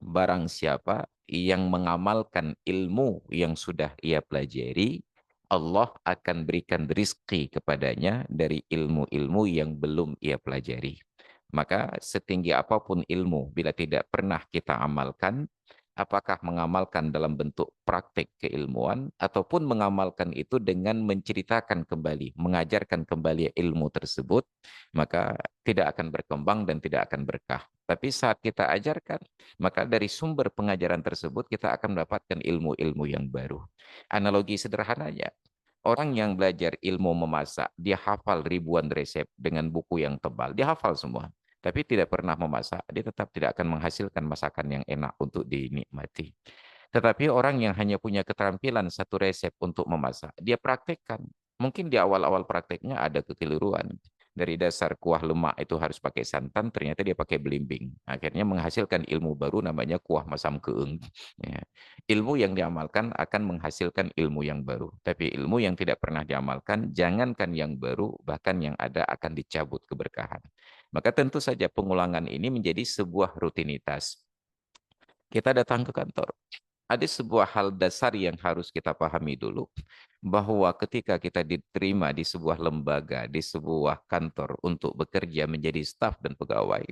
Barang siapa yang mengamalkan ilmu yang sudah ia pelajari, Allah akan berikan rizki kepadanya dari ilmu-ilmu yang belum ia pelajari. Maka setinggi apapun ilmu, bila tidak pernah kita amalkan, apakah mengamalkan dalam bentuk praktik keilmuan, ataupun mengamalkan itu dengan menceritakan kembali, mengajarkan kembali ilmu tersebut, maka tidak akan berkembang dan tidak akan berkah. Tapi saat kita ajarkan, maka dari sumber pengajaran tersebut kita akan mendapatkan ilmu-ilmu yang baru. Analogi sederhananya, orang yang belajar ilmu memasak, dia hafal ribuan resep dengan buku yang tebal, dia hafal semua. Tapi tidak pernah memasak, dia tetap tidak akan menghasilkan masakan yang enak untuk dinikmati. Tetapi orang yang hanya punya keterampilan satu resep untuk memasak, dia praktekkan. Mungkin di awal-awal prakteknya ada kekeliruan. Dari dasar kuah lemak itu harus pakai santan, ternyata dia pakai belimbing. Akhirnya menghasilkan ilmu baru namanya kuah masam keeng. Ya. Ilmu yang diamalkan akan menghasilkan ilmu yang baru. Tapi ilmu yang tidak pernah diamalkan, jangankan yang baru, bahkan yang ada akan dicabut keberkahan. Maka tentu saja pengulangan ini menjadi sebuah rutinitas. Kita datang ke kantor. Ada sebuah hal dasar yang harus kita pahami dulu, bahwa ketika kita diterima di sebuah lembaga, di sebuah kantor untuk bekerja menjadi staf dan pegawai,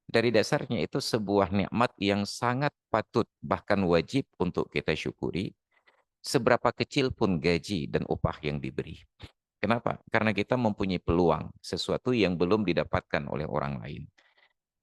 dari dasarnya itu sebuah nikmat yang sangat patut, bahkan wajib untuk kita syukuri, seberapa kecil pun gaji dan upah yang diberi. Kenapa? Karena kita mempunyai peluang, sesuatu yang belum didapatkan oleh orang lain.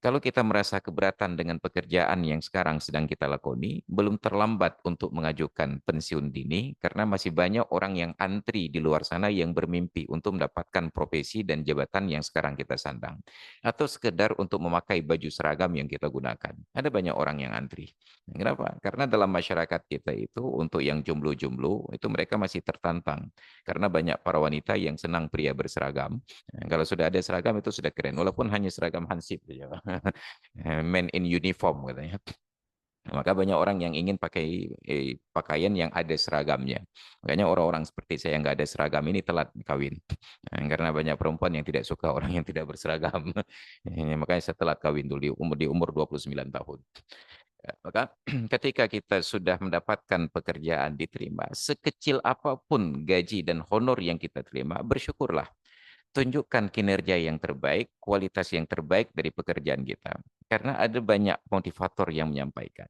Kalau kita merasa keberatan dengan pekerjaan yang sekarang sedang kita lakoni, belum terlambat untuk mengajukan pensiun dini, karena masih banyak orang yang antri di luar sana yang bermimpi untuk mendapatkan profesi dan jabatan yang sekarang kita sandang. Atau sekedar untuk memakai baju seragam yang kita gunakan. Ada banyak orang yang antri. Kenapa? Karena dalam masyarakat kita itu, untuk yang jomblo-jomblo, itu mereka masih tertantang. Karena banyak para wanita yang senang pria berseragam. Kalau sudah ada seragam itu sudah keren, walaupun hanya seragam hansip saja. Men in uniform katanya. Maka banyak orang yang ingin pakai pakaian yang ada seragamnya. Makanya orang-orang seperti saya yang nggak ada seragam ini telat kawin. Karena banyak perempuan yang tidak suka orang yang tidak berseragam. Makanya saya telat kawin dulu di umur 29 tahun. Maka ketika kita sudah mendapatkan pekerjaan diterima, sekecil apapun gaji dan honor yang kita terima, bersyukurlah. Tunjukkan kinerja yang terbaik, kualitas yang terbaik dari pekerjaan kita. Karena ada banyak motivator yang menyampaikan.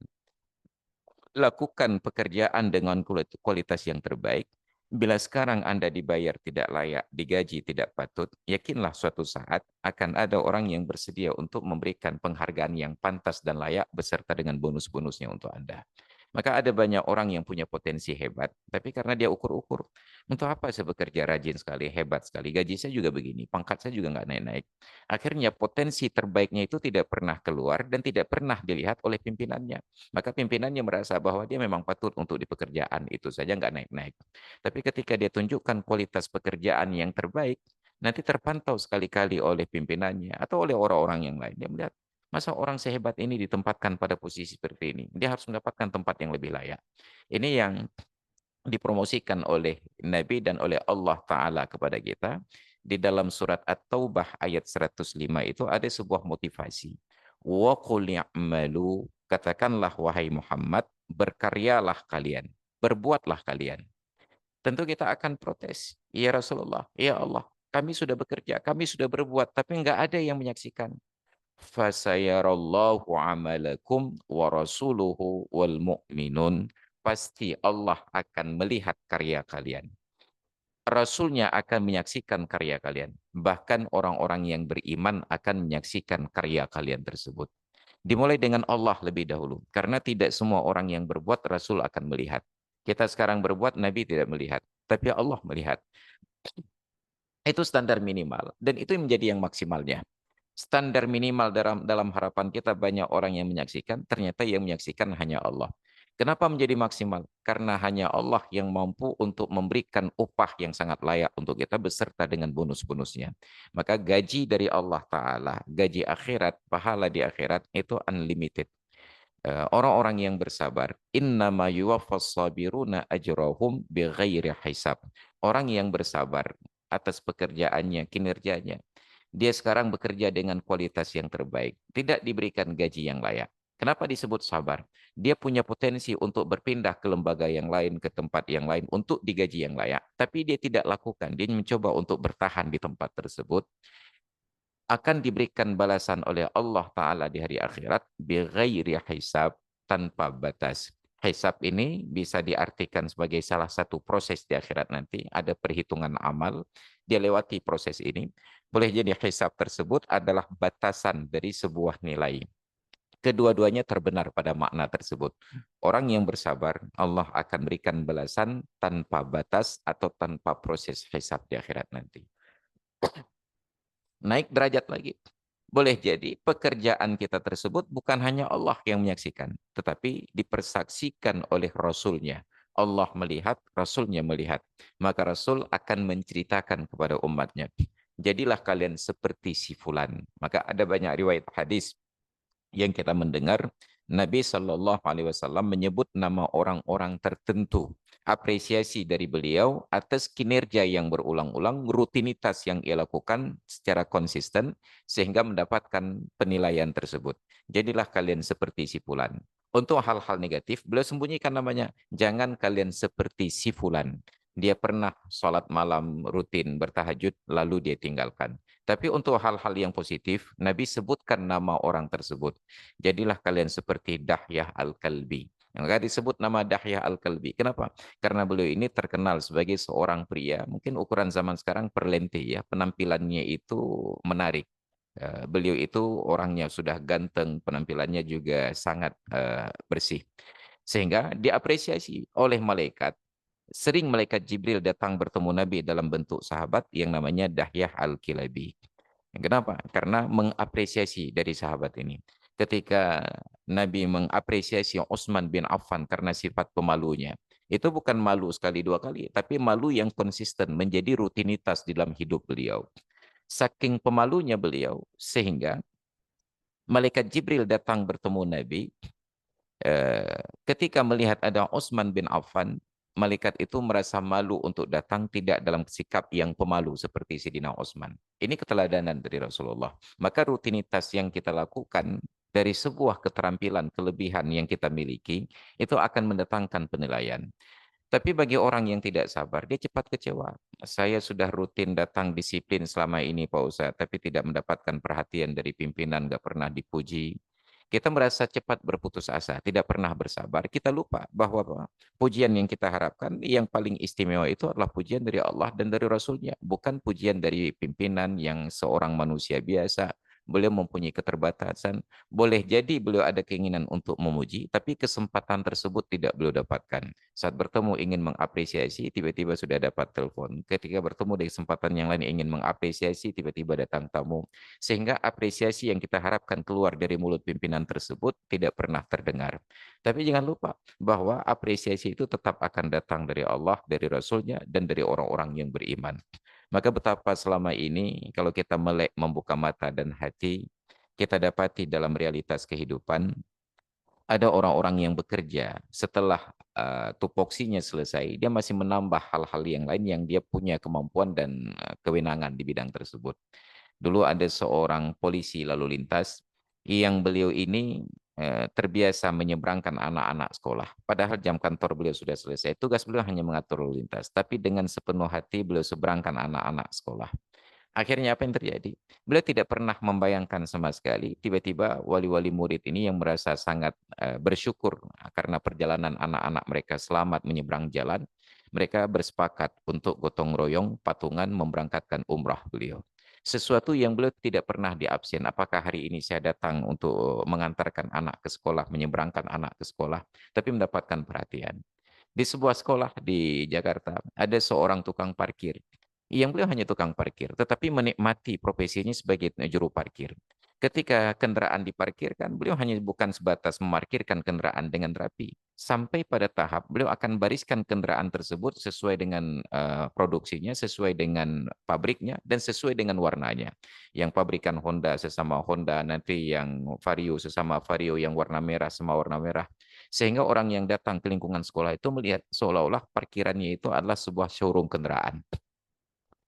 lakukan pekerjaan dengan kualitas yang terbaik. Bila sekarang Anda dibayar tidak layak, digaji tidak patut, yakinlah suatu saat akan ada orang yang bersedia untuk memberikan penghargaan yang pantas dan layak beserta dengan bonus-bonusnya untuk Anda. Maka ada banyak orang yang punya potensi hebat, tapi karena dia ukur-ukur, untuk apa saya bekerja rajin sekali, hebat sekali, gaji saya juga begini, pangkat saya juga nggak naik-naik. Akhirnya potensi terbaiknya itu tidak pernah keluar dan tidak pernah dilihat oleh pimpinannya. Maka pimpinannya merasa bahwa dia memang patut untuk di pekerjaan itu saja nggak naik-naik. Tapi ketika dia tunjukkan kualitas pekerjaan yang terbaik, nanti terpantau sekali-kali oleh pimpinannya atau oleh orang-orang yang lain. Dia melihat, masa orang sehebat ini ditempatkan pada posisi seperti ini? Dia harus mendapatkan tempat yang lebih layak. Ini yang dipromosikan oleh Nabi dan oleh Allah Ta'ala kepada kita. Di dalam surat At-Taubah ayat 105 itu ada sebuah motivasi. Wa qul ya'malu, katakanlah wahai Muhammad, berkaryalah kalian, berbuatlah kalian. Tentu kita akan protes. Ya Rasulullah, ya Allah, kami sudah bekerja, kami sudah berbuat, tapi enggak ada yang menyaksikan. Fasayarallahu amalakum wa rasuluhu wal mu'minun. Pasti Allah akan melihat karya kalian. Rasulnya akan menyaksikan karya kalian. Bahkan orang-orang yang beriman akan menyaksikan karya kalian tersebut. Dimulai dengan Allah lebih dahulu. Karena tidak semua orang yang berbuat Rasul akan melihat. Kita sekarang berbuat, Nabi tidak melihat. Tapi Allah melihat. Itu standar minimal. Dan itu menjadi yang maksimalnya. Standar minimal dalam harapan kita banyak orang yang menyaksikan, ternyata yang menyaksikan hanya Allah. Kenapa menjadi maksimal? Karena hanya Allah yang mampu untuk memberikan upah yang sangat layak untuk kita beserta dengan bonus-bonusnya. Maka gaji dari Allah Ta'ala, gaji akhirat, pahala di akhirat itu unlimited. Orang-orang yang bersabar, innama yuwaffas sabiruna ajrahum bighairi hisab. Orang yang bersabar atas pekerjaannya, kinerjanya, dia sekarang bekerja dengan kualitas yang terbaik, tidak diberikan gaji yang layak. Kenapa disebut sabar? Dia punya potensi untuk berpindah ke lembaga yang lain, ke tempat yang lain, untuk digaji yang layak. Tapi dia tidak lakukan, dia mencoba untuk bertahan di tempat tersebut. Akan diberikan balasan oleh Allah Ta'ala di hari akhirat, bighairi hisab, tanpa batas. Hisab ini bisa diartikan sebagai salah satu proses di akhirat nanti. Ada perhitungan amal, dia lewati proses ini. Boleh jadi hisab tersebut adalah batasan dari sebuah nilai. Kedua-duanya terbenar pada makna tersebut. Orang yang bersabar, Allah akan berikan balasan tanpa batas atau tanpa proses hisab di akhirat nanti. Naik derajat lagi. Boleh jadi pekerjaan kita tersebut bukan hanya Allah yang menyaksikan, tetapi dipersaksikan oleh Rasulnya. Allah melihat, Rasulnya melihat. Maka Rasul akan menceritakan kepada umatnya, jadilah kalian seperti si fulan. Maka ada banyak riwayat hadis yang kita mendengar, Nabi SAW menyebut nama orang-orang tertentu. Apresiasi dari beliau atas kinerja yang berulang-ulang, rutinitas yang ia lakukan secara konsisten, sehingga mendapatkan penilaian tersebut. Jadilah kalian seperti si fulan. Untuk hal-hal negatif, beliau sembunyikan namanya. Jangan kalian seperti si fulan. Dia pernah sholat malam rutin bertahajud, lalu dia tinggalkan. Tapi untuk hal-hal yang positif, Nabi sebutkan nama orang tersebut. Jadilah kalian seperti Dahyah Al-Kalbi. Maka disebut nama Dahyah Al-Kalbi. Kenapa? Karena beliau ini terkenal sebagai seorang pria, mungkin ukuran zaman sekarang perlente ya, penampilannya itu menarik. Beliau itu orangnya sudah ganteng, penampilannya juga sangat bersih. Sehingga diapresiasi oleh malaikat. Sering malaikat Jibril datang bertemu Nabi dalam bentuk sahabat yang namanya Dahyah Al-Kilabi. Kenapa? Karena mengapresiasi dari sahabat ini. Ketika Nabi mengapresiasi Utsman bin Affan karena sifat pemalunya, itu bukan malu sekali dua kali, tapi malu yang konsisten menjadi rutinitas di dalam hidup beliau. Saking pemalunya beliau, sehingga malaikat Jibril datang bertemu Nabi, ketika melihat ada Utsman bin Affan, malaikat itu merasa malu untuk datang, tidak dalam sikap yang pemalu seperti Sayyidina Utsman. Ini keteladanan dari Rasulullah. Maka rutinitas yang kita lakukan dari sebuah keterampilan, kelebihan yang kita miliki, itu akan mendatangkan penilaian. Tapi bagi orang yang tidak sabar, dia cepat kecewa. Saya sudah rutin datang disiplin selama ini Pak Ustadz, tapi tidak mendapatkan perhatian dari pimpinan, nggak pernah dipuji. Kita merasa cepat berputus asa, tidak pernah bersabar. Kita lupa bahwa pujian yang kita harapkan yang paling istimewa itu adalah pujian dari Allah dan dari Rasulnya, bukan pujian dari pimpinan yang seorang manusia biasa. Beliau mempunyai keterbatasan. Boleh jadi beliau ada keinginan untuk memuji, tapi kesempatan tersebut tidak beliau dapatkan. Saat bertemu ingin mengapresiasi, tiba-tiba sudah dapat telepon. Ketika bertemu di kesempatan yang lain ingin mengapresiasi, tiba-tiba datang tamu. Sehingga apresiasi yang kita harapkan keluar dari mulut pimpinan tersebut tidak pernah terdengar. Tapi jangan lupa bahwa apresiasi itu tetap akan datang dari Allah, dari Rasulnya, dan dari orang-orang yang beriman. Maka betapa selama ini kalau kita melek membuka mata dan hati, kita dapati dalam realitas kehidupan, ada orang-orang yang bekerja setelah tupoksinya selesai, dia masih menambah hal-hal yang lain yang dia punya kemampuan dan kewenangan di bidang tersebut. Dulu ada seorang polisi lalu lintas yang beliau ini terbiasa menyeberangkan anak-anak sekolah. Padahal jam kantor beliau sudah selesai. Tugas beliau hanya mengatur lalu lintas. Tapi dengan sepenuh hati beliau seberangkan anak-anak sekolah. Akhirnya apa yang terjadi? Beliau tidak pernah membayangkan sama sekali. Tiba-tiba wali-wali murid ini yang merasa sangat bersyukur karena perjalanan anak-anak mereka selamat menyeberang jalan. Mereka bersepakat untuk gotong royong patungan memberangkatkan umrah beliau. Sesuatu yang beliau tidak pernah diabsen. Apakah hari ini saya datang untuk mengantarkan anak ke sekolah, menyeberangkan anak ke sekolah, tapi mendapatkan perhatian. Di sebuah sekolah di Jakarta, ada seorang tukang parkir. Yang beliau hanya tukang parkir, tetapi menikmati profesinya sebagai juru parkir. Ketika kendaraan diparkirkan, beliau hanya bukan sebatas memarkirkan kendaraan dengan rapi. Sampai pada tahap beliau akan bariskan kendaraan tersebut sesuai dengan produksinya, sesuai dengan pabriknya, dan sesuai dengan warnanya. Yang pabrikan Honda sesama Honda, nanti yang Vario sesama Vario, yang warna merah sama warna merah. Sehingga orang yang datang ke lingkungan sekolah itu melihat seolah-olah parkirannya itu adalah sebuah showroom kendaraan.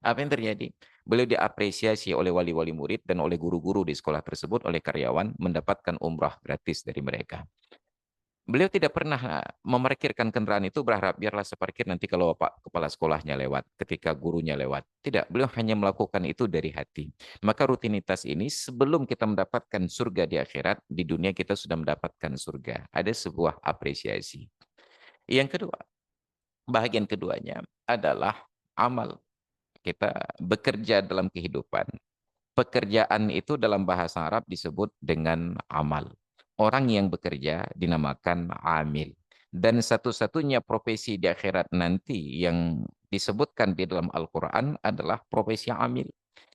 Apa yang terjadi? Beliau diapresiasi oleh wali-wali murid dan oleh guru-guru di sekolah tersebut, oleh karyawan, mendapatkan umrah gratis dari mereka. Beliau tidak pernah memarkirkan kendaraan itu berharap biarlah separkir nanti kalau Pak Kepala Sekolahnya lewat, ketika gurunya lewat. Tidak, beliau hanya melakukan itu dari hati. Maka rutinitas ini sebelum kita mendapatkan surga di akhirat, di dunia kita sudah mendapatkan surga. Ada sebuah apresiasi. Yang kedua, bahagian keduanya adalah amal. Kita bekerja dalam kehidupan. Pekerjaan itu dalam bahasa Arab disebut dengan amal. Orang yang bekerja dinamakan amil. Dan satu-satunya profesi di akhirat nanti yang disebutkan di dalam Al-Quran adalah profesi amil.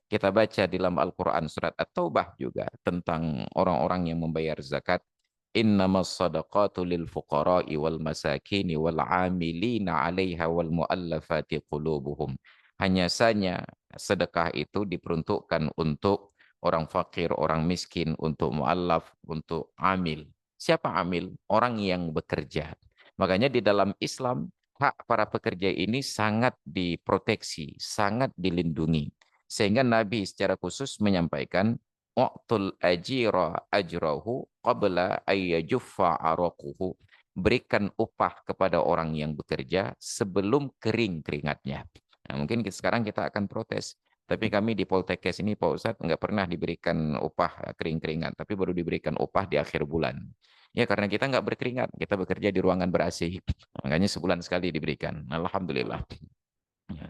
Kita baca di dalam Al-Quran surat At-Taubah juga tentang orang-orang yang membayar zakat. Innamas sadaqatu lil fuqara'i wal masakini wal amilina 'alaiha wal mu'allafati qulubuhum. Hanya saja sedekah itu diperuntukkan untuk orang fakir, orang miskin, untuk mu'allaf, untuk amil. Siapa amil? Orang yang bekerja. Makanya di dalam Islam, hak para pekerja ini sangat diproteksi, sangat dilindungi. Sehingga Nabi secara khusus menyampaikan, "U'tul ajira ajrahu qabla ayyajuffa araquhu." Berikan upah kepada orang yang bekerja sebelum kering keringatnya. Nah, mungkin sekarang kita akan protes. Tapi kami di Poltekkes ini, Pak Ustadz, nggak pernah diberikan upah kering-keringat, tapi baru diberikan upah di akhir bulan. Ya, karena kita nggak berkeringat, kita bekerja di ruangan ber-AC. Makanya sebulan sekali diberikan. Alhamdulillah. Ya.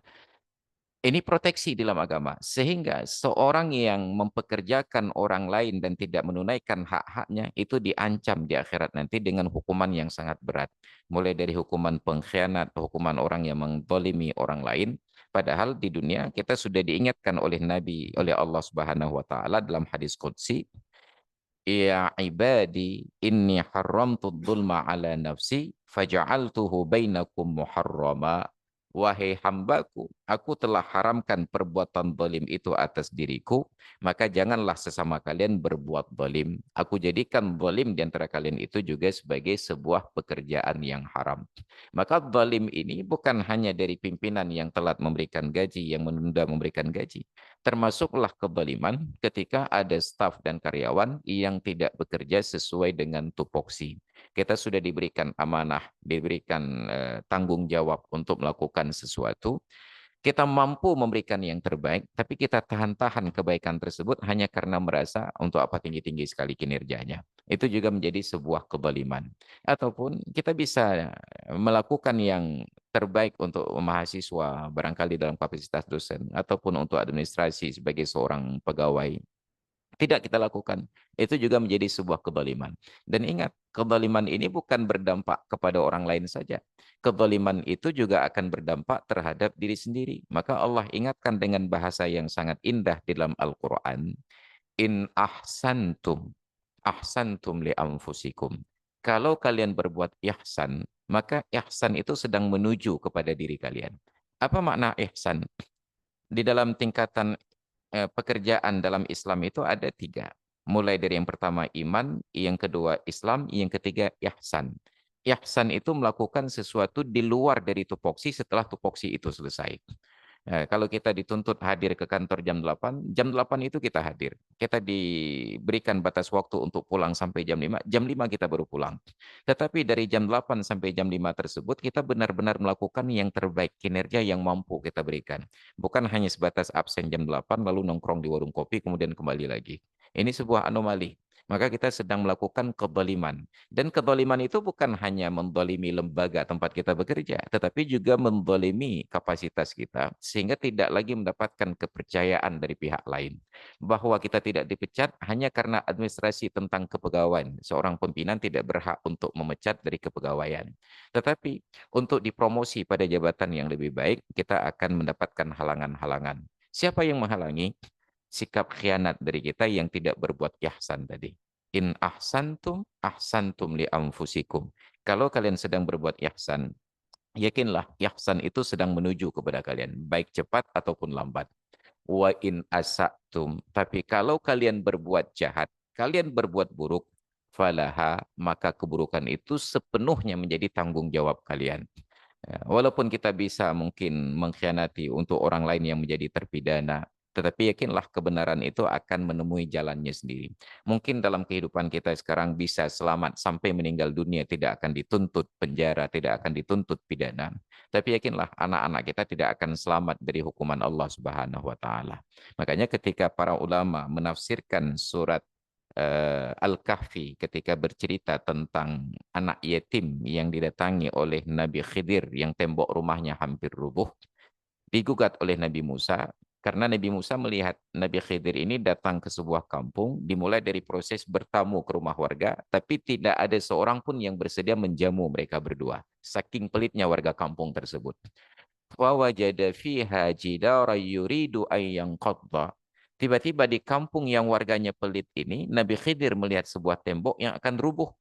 Ini proteksi dalam agama, sehingga seorang yang mempekerjakan orang lain dan tidak menunaikan hak-haknya itu diancam di akhirat nanti dengan hukuman yang sangat berat. Mulai dari hukuman pengkhianat, hukuman orang yang menzalimi orang lain. Padahal di dunia kita sudah diingatkan oleh Nabi, oleh Allah Subhanahu wa taala dalam hadis qudsi, "Ya ibadi, inni haramtu dzulma ala nafsi faja'altuhu bainakum muharrama." Wahai hambaku, aku telah haramkan perbuatan zalim itu atas diriku, maka janganlah sesama kalian berbuat zalim. Aku jadikan zalim di antara kalian itu juga sebagai sebuah pekerjaan yang haram. Maka zalim ini bukan hanya dari pimpinan yang telat memberikan gaji, yang menunda memberikan gaji. Termasuklah kezaliman ketika ada staf dan karyawan yang tidak bekerja sesuai dengan tupoksi. Kita sudah diberikan amanah, diberikan tanggung jawab untuk melakukan sesuatu. Kita mampu memberikan yang terbaik, tapi kita tahan-tahan kebaikan tersebut hanya karena merasa untuk apa tinggi-tinggi sekali kinerjanya. Itu juga menjadi sebuah kezaliman. Ataupun kita bisa melakukan yang terbaik untuk mahasiswa, barangkali dalam kapasitas dosen, ataupun untuk administrasi sebagai seorang pegawai. Tidak kita lakukan. Itu juga menjadi sebuah kezaliman. Dan ingat, kezaliman ini bukan berdampak kepada orang lain saja. Kezaliman itu juga akan berdampak terhadap diri sendiri. Maka Allah ingatkan dengan bahasa yang sangat indah di dalam Al-Quran. In ahsantum li anfusikum. Kalau kalian berbuat ihsan, maka ihsan itu sedang menuju kepada diri kalian. Apa makna ihsan? Di dalam tingkatan pekerjaan dalam Islam itu ada 3. Mulai dari yang pertama iman, yang kedua Islam, yang ketiga ihsan. Ihsan itu melakukan sesuatu di luar dari tupoksi setelah tupoksi itu selesai. Kalau kita dituntut hadir ke kantor jam 8 itu kita hadir. Kita diberikan batas waktu untuk pulang sampai jam 5 kita baru pulang. Tetapi dari jam 8 sampai jam 5 tersebut kita benar-benar melakukan yang terbaik, kinerja yang mampu kita berikan. Bukan hanya sebatas absen jam 8 lalu nongkrong di warung kopi kemudian kembali lagi. Ini sebuah anomali. Maka kita sedang melakukan kezaliman. Dan kezaliman itu bukan hanya mendolimi lembaga tempat kita bekerja, tetapi juga mendolimi kapasitas kita, sehingga tidak lagi mendapatkan kepercayaan dari pihak lain. Bahwa kita tidak dipecat hanya karena administrasi tentang kepegawaian. Seorang pimpinan tidak berhak untuk memecat dari kepegawaian. Tetapi untuk dipromosi pada jabatan yang lebih baik, kita akan mendapatkan halangan-halangan. Siapa yang menghalangi? Sikap khianat dari kita yang tidak berbuat ihsan tadi. In ahsantum li anfusikum. Kalau kalian sedang berbuat ihsan, yakinlah ihsan itu sedang menuju kepada kalian, baik cepat ataupun lambat. Wa in asatum, tapi kalau kalian berbuat jahat, kalian berbuat buruk, falaha, maka keburukan itu sepenuhnya menjadi tanggung jawab kalian. Walaupun kita bisa mungkin mengkhianati untuk orang lain yang menjadi terpidana, tetapi yakinlah kebenaran itu akan menemui jalannya sendiri. Mungkin dalam kehidupan kita sekarang bisa selamat sampai meninggal dunia, tidak akan dituntut penjara, tidak akan dituntut pidana. Tapi yakinlah anak-anak kita tidak akan selamat dari hukuman Allah Subhanahu wa taala. Makanya ketika para ulama menafsirkan surat Al-Kahfi ketika bercerita tentang anak yatim yang didatangi oleh Nabi Khidir yang tembok rumahnya hampir rubuh, digugat oleh Nabi Musa karena Nabi Musa melihat Nabi Khidir ini datang ke sebuah kampung, dimulai dari proses bertamu ke rumah warga, tapi tidak ada seorang pun yang bersedia menjamu mereka berdua. Saking pelitnya warga kampung tersebut. Wawajada fiha jidara yuridu ayyanqadda. Tiba-tiba di kampung yang warganya pelit ini, Nabi Khidir melihat sebuah tembok yang akan rubuh.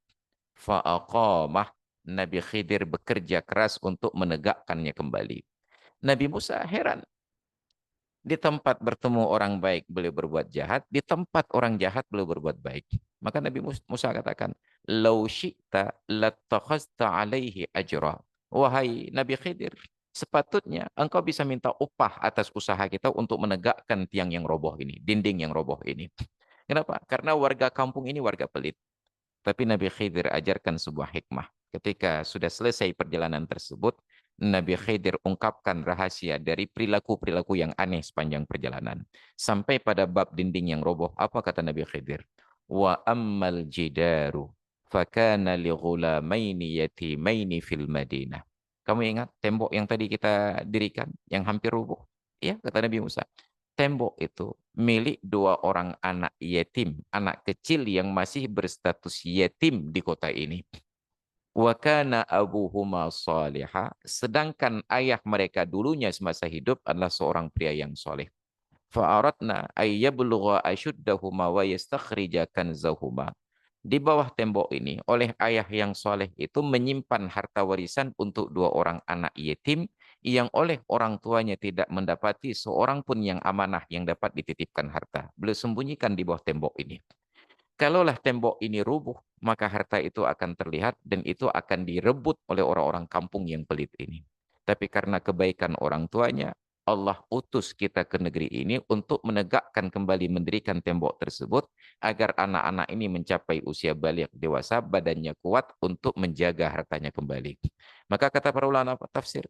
Fa'aqamah. Nabi Khidir bekerja keras untuk menegakkannya kembali. Nabi Musa heran. Di tempat bertemu orang baik beliau berbuat jahat, di tempat orang jahat beliau berbuat baik. Maka Nabi Musa katakan, "Lau syi'ta lattakhazta alaihi ajra." Wahai Nabi Khidir, sepatutnya engkau bisa minta upah atas usaha kita untuk menegakkan tiang yang roboh ini, dinding yang roboh ini. Kenapa? Karena warga kampung ini warga pelit. Tapi Nabi Khidir ajarkan sebuah hikmah. Ketika sudah selesai perjalanan tersebut, Nabi Khidir ungkapkan rahasia dari perilaku-perilaku yang aneh sepanjang perjalanan. Sampai pada bab dinding yang roboh, apa kata Nabi Khidir? Wa ammal jidaru fakana li ghulamaini yatimaini fil Madinah. Kamu ingat tembok yang tadi kita dirikan, yang hampir rubuh? Ya, kata Nabi Musa. Tembok itu milik 2 orang anak yatim, anak kecil yang masih berstatus yatim di kota ini. Wa kana abuhuma salihah, sedangkan ayah mereka dulunya semasa hidup adalah seorang pria yang soleh. Fa'aradna ay yablugha ashuddahuma wa yastakhrija kanzahuma. Di bawah tembok ini, oleh ayah yang soleh itu menyimpan harta warisan untuk 2 orang anak yatim yang oleh orang tuanya tidak mendapati seorang pun yang amanah yang dapat dititipkan harta. Beliau sembunyikan di bawah tembok ini. Kalaulah tembok ini rubuh, maka harta itu akan terlihat dan itu akan direbut oleh orang-orang kampung yang pelit ini. Tapi karena kebaikan orang tuanya, Allah utus kita ke negeri ini untuk menegakkan kembali mendirikan tembok tersebut agar anak-anak ini mencapai usia balik dewasa, badannya kuat untuk menjaga hartanya kembali. Maka kata para ulama tafsir,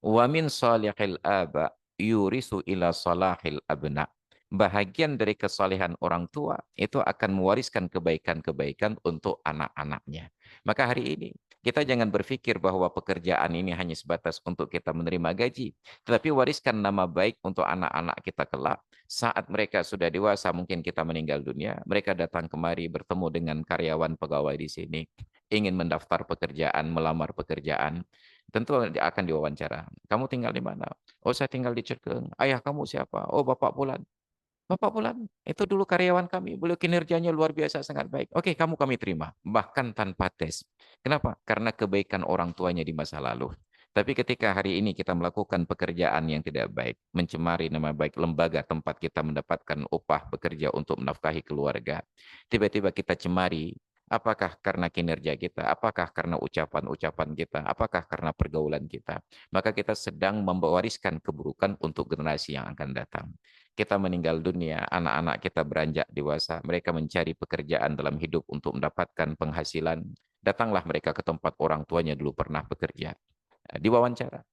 Wa min salihil aba yurisu ila salahil abna. Bahagian dari kesalehan orang tua itu akan mewariskan kebaikan-kebaikan untuk anak-anaknya. Maka hari ini kita jangan berpikir bahwa pekerjaan ini hanya sebatas untuk kita menerima gaji, tetapi wariskan nama baik untuk anak-anak kita kelak. Saat mereka sudah dewasa, mungkin kita meninggal dunia, mereka datang kemari bertemu dengan karyawan pegawai di sini, ingin mendaftar pekerjaan, melamar pekerjaan. Tentu dia akan diwawancara. Kamu tinggal di mana? Oh, saya tinggal di Cekeng. Ayah kamu siapa? Oh, Bapak Pulan. Bapak Pulan, itu dulu karyawan kami. Beliau kinerjanya luar biasa, sangat baik. Oke, kamu kami terima. Bahkan tanpa tes. Kenapa? Karena kebaikan orang tuanya di masa lalu. Tapi ketika hari ini kita melakukan pekerjaan yang tidak baik, mencemari nama baik lembaga tempat kita mendapatkan upah bekerja untuk menafkahi keluarga, tiba-tiba kita cemari. Apakah karena kinerja kita? Apakah karena ucapan-ucapan kita? Apakah karena pergaulan kita? Maka kita sedang mewariskan keburukan untuk generasi yang akan datang. Kita meninggal dunia, anak-anak kita beranjak dewasa, mereka mencari pekerjaan dalam hidup untuk mendapatkan penghasilan. Datanglah mereka ke tempat orang tuanya dulu pernah bekerja. Diwawancara.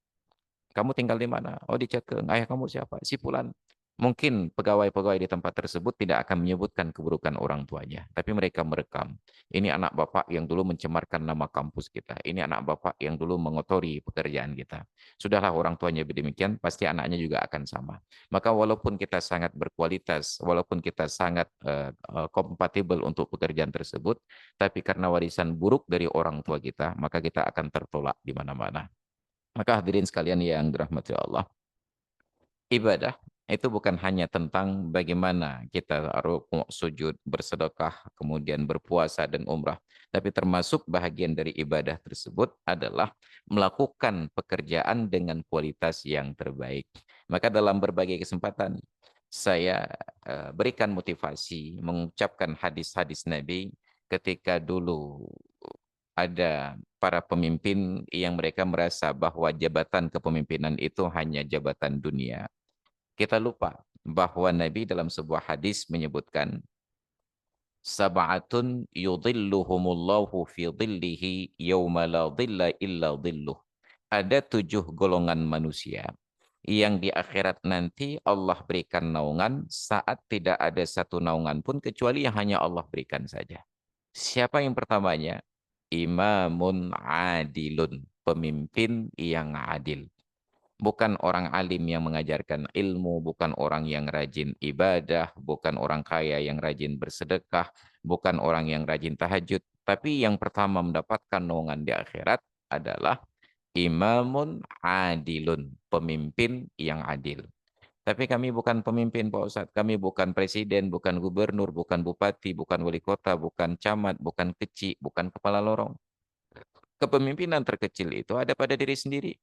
Kamu tinggal di mana? Oh, di Cekeng. Ayah kamu siapa? Si Fulan. Mungkin pegawai-pegawai di tempat tersebut tidak akan menyebutkan keburukan orang tuanya, tapi mereka merekam. Ini anak bapak yang dulu mencemarkan nama kampus kita. Ini anak bapak yang dulu mengotori pekerjaan kita. Sudahlah orang tuanya demikian, pasti anaknya juga akan sama. Maka walaupun kita sangat berkualitas, walaupun kita sangat kompatibel untuk pekerjaan tersebut, tapi karena warisan buruk dari orang tua kita, maka kita akan tertolak di mana-mana. Maka hadirin sekalian yang dirahmati Allah, ibadah itu bukan hanya tentang bagaimana kita rukuk, sujud, bersedekah, kemudian berpuasa dan umrah, tapi termasuk bahagian dari ibadah tersebut adalah melakukan pekerjaan dengan kualitas yang terbaik. Maka dalam berbagai kesempatan saya berikan motivasi, mengucapkan hadis-hadis Nabi ketika dulu ada para pemimpin yang mereka merasa bahwa jabatan kepemimpinan itu hanya jabatan dunia. Kita lupa bahwa Nabi dalam sebuah hadis menyebutkan sab'atun yudhilluhumullahu fi dhillihi yawma la dhilla illa dhilluh. Ada 7 golongan manusia yang di akhirat nanti Allah berikan naungan saat tidak ada satu naungan pun kecuali yang hanya Allah berikan saja. Siapa yang pertamanya? Imamun adilun, pemimpin yang adil. Bukan orang alim yang mengajarkan ilmu, bukan orang yang rajin ibadah, bukan orang kaya yang rajin bersedekah, bukan orang yang rajin tahajud. Tapi yang pertama mendapatkan naungan di akhirat adalah imamun adilun, pemimpin yang adil. Tapi kami bukan pemimpin, Pak Ustadz. Kami bukan presiden, bukan gubernur, bukan bupati, bukan wali kota, bukan camat, bukan kecil, bukan kepala lorong. Kepemimpinan terkecil itu ada pada diri sendiri.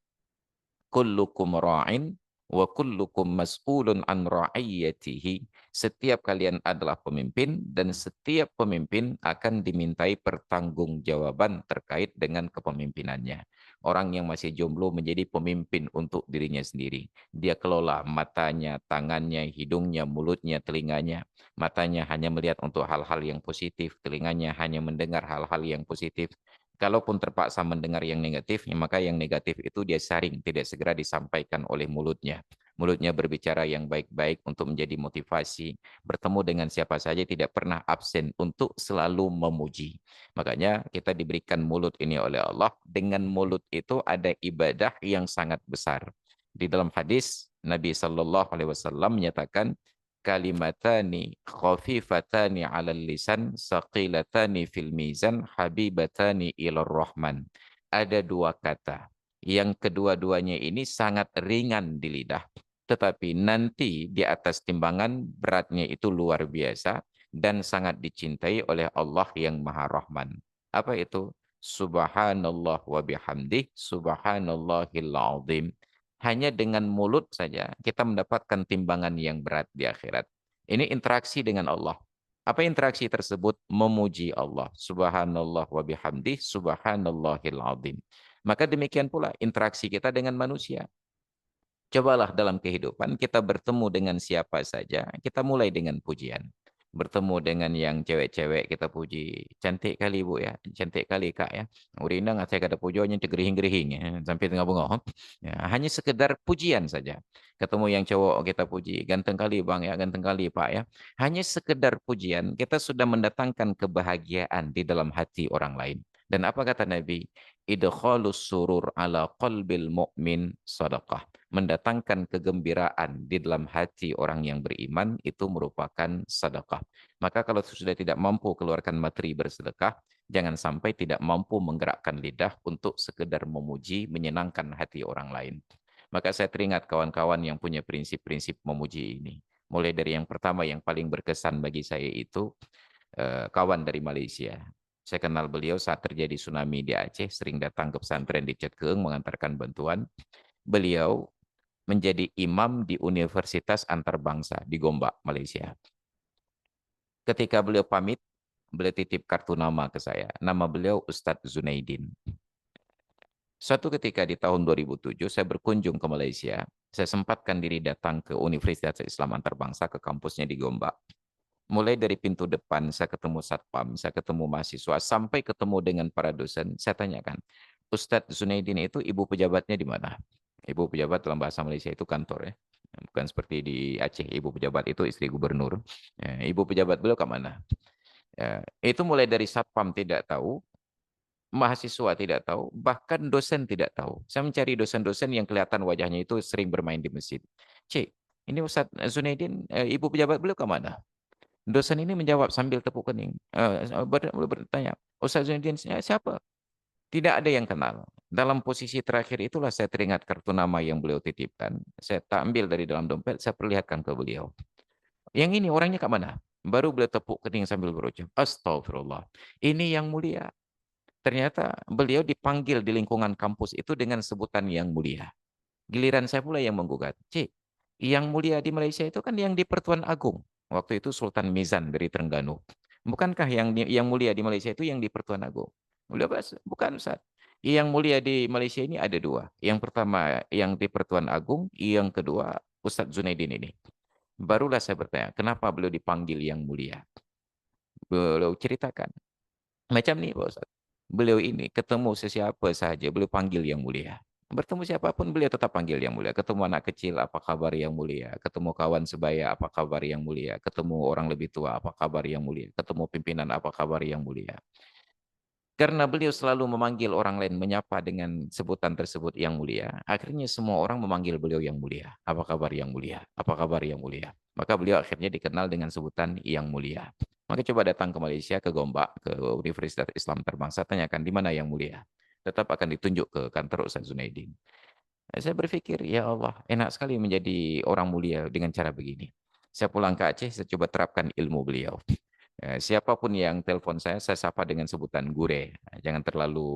Kullukum ra'in wa kullukum mas'ulun an ra'iyatihi. Setiap kalian adalah pemimpin dan setiap pemimpin akan dimintai pertanggungjawaban terkait dengan kepemimpinannya. Orang yang masih jomblo menjadi pemimpin untuk dirinya sendiri. Dia kelola matanya, tangannya, hidungnya, mulutnya, telinganya. Matanya hanya melihat untuk hal-hal yang positif, telinganya hanya mendengar hal-hal yang positif. Kalaupun terpaksa mendengar yang negatif, maka yang negatif itu dia saring, tidak segera disampaikan oleh mulutnya. Mulutnya berbicara yang baik-baik untuk menjadi motivasi. Bertemu dengan siapa saja tidak pernah absen untuk selalu memuji. Makanya kita diberikan mulut ini oleh Allah. Dengan mulut itu ada ibadah yang sangat besar. Di dalam hadis, Nabi SAW menyatakan, kalimatani khafifatani 'alal lisan saqilatani fil mizan habibatani ilar rahman. Ada 2 kata yang kedua-duanya ini sangat ringan di lidah, tetapi nanti di atas timbangan beratnya itu luar biasa dan sangat dicintai oleh Allah yang Maha Rahman. Apa itu? Subhanallah wa bihamdih, subhanallahil azim. Hanya dengan mulut saja kita mendapatkan timbangan yang berat di akhirat. Ini interaksi dengan Allah. Apa interaksi tersebut? Memuji Allah. Subhanallah wa bihamdih, subhanallahil azim. Maka demikian pula interaksi kita dengan manusia. Cobalah dalam kehidupan kita bertemu dengan siapa saja, kita mulai dengan pujian. bertemu dengan yang cewek-cewek kita puji. Cantik kali Bu ya, cantik kali Kak ya. Urindang saya kata pujonya gerihing-gerihing ya, sampai tengah bengok. Ya, hanya sekedar pujian saja. Ketemu yang cowok kita puji, ganteng kali Bang ya, ganteng kali Pak ya. Hanya sekedar pujian, kita sudah mendatangkan kebahagiaan di dalam hati orang lain. Dan apa kata Nabi? Idkhalus surur ala qalbil mu'min sadaqah. Mendatangkan kegembiraan di dalam hati orang yang beriman itu merupakan sedekah. Maka kalau sudah tidak mampu keluarkan materi bersedekah, jangan sampai tidak mampu menggerakkan lidah untuk sekedar memuji, menyenangkan hati orang lain. Maka saya teringat kawan-kawan yang punya prinsip-prinsip memuji ini. Mulai dari yang pertama yang paling berkesan bagi saya itu kawan dari Malaysia. Saya kenal beliau saat terjadi tsunami di Aceh, sering datang ke pesantren di Cetkeung mengantarkan bantuan. Beliau menjadi imam di Universitas Antarbangsa di Gombak, Malaysia. Ketika beliau pamit, beliau titip kartu nama ke saya. Nama beliau Ustadz Zunaidin. Suatu ketika di tahun 2007, saya berkunjung ke Malaysia. Saya sempatkan diri datang ke Universitas Islam Antarbangsa, ke kampusnya di Gombak. Mulai dari pintu depan, saya ketemu satpam, saya ketemu mahasiswa, sampai ketemu dengan para dosen, saya tanyakan, Ustadz Zunaidin itu ibu pejabatnya di mana? Ibu pejabat dalam bahasa Malaysia itu kantor ya. Bukan seperti di Aceh, ibu pejabat itu istri gubernur. Ya, ibu pejabat beliau ke mana? Ya, itu mulai dari satpam tidak tahu, mahasiswa tidak tahu, bahkan dosen tidak tahu. Saya mencari dosen-dosen yang kelihatan wajahnya itu sering bermain di masjid. Cik, ini Ustadz Zunaidin, ibu pejabat beliau ke mana? Dosen ini menjawab sambil tepuk kening. Bertanya, Ustaz Zainuddin siapa? Tidak ada yang kenal. Dalam posisi terakhir itulah saya teringat kartu nama yang beliau titipkan. Saya tak ambil dari dalam dompet, saya perlihatkan ke beliau. Yang ini orangnya ke mana? Baru beliau tepuk kening sambil berucap, Astagfirullah. Ini yang mulia. Ternyata beliau dipanggil di lingkungan kampus itu dengan sebutan yang mulia. Giliran saya pula yang menggugat. Cik, yang mulia di Malaysia itu kan yang di Pertuan Agung. Waktu itu Sultan Mizan dari Terengganu. Bukankah yang mulia di Malaysia itu yang di Pertuan Agung? Beliau bahas, bukan Ustaz. Yang mulia di Malaysia ini ada dua. Yang pertama yang di Pertuan Agung, yang kedua Ustadz Zunaidin ini. Barulah saya bertanya, kenapa beliau dipanggil yang mulia? Beliau ceritakan. Macam nih Pak Ustaz. Beliau ini ketemu sesiapa saja, beliau panggil yang mulia. Bertemu siapapun beliau tetap panggil yang mulia. Ketemu anak kecil, apa kabar yang mulia. Ketemu kawan sebaya, apa kabar yang mulia. Ketemu orang lebih tua, apa kabar yang mulia. Ketemu pimpinan, apa kabar yang mulia. Karena beliau selalu memanggil orang lain, menyapa dengan sebutan tersebut yang mulia. Akhirnya semua orang memanggil beliau yang mulia. Apa kabar yang mulia? Apa kabar yang mulia? Maka beliau akhirnya dikenal dengan sebutan yang mulia. Maka coba datang ke Malaysia, ke Gombak, ke Universitas Islam Terbangsa, tanyakan di mana yang mulia. Tetap akan ditunjuk ke kantor Ustaz Zunaidin. Saya berpikir, ya Allah, enak sekali menjadi orang mulia dengan cara begini. Saya pulang ke Aceh, saya coba terapkan ilmu beliau. Siapapun yang telepon saya sapa dengan sebutan Gure. Jangan terlalu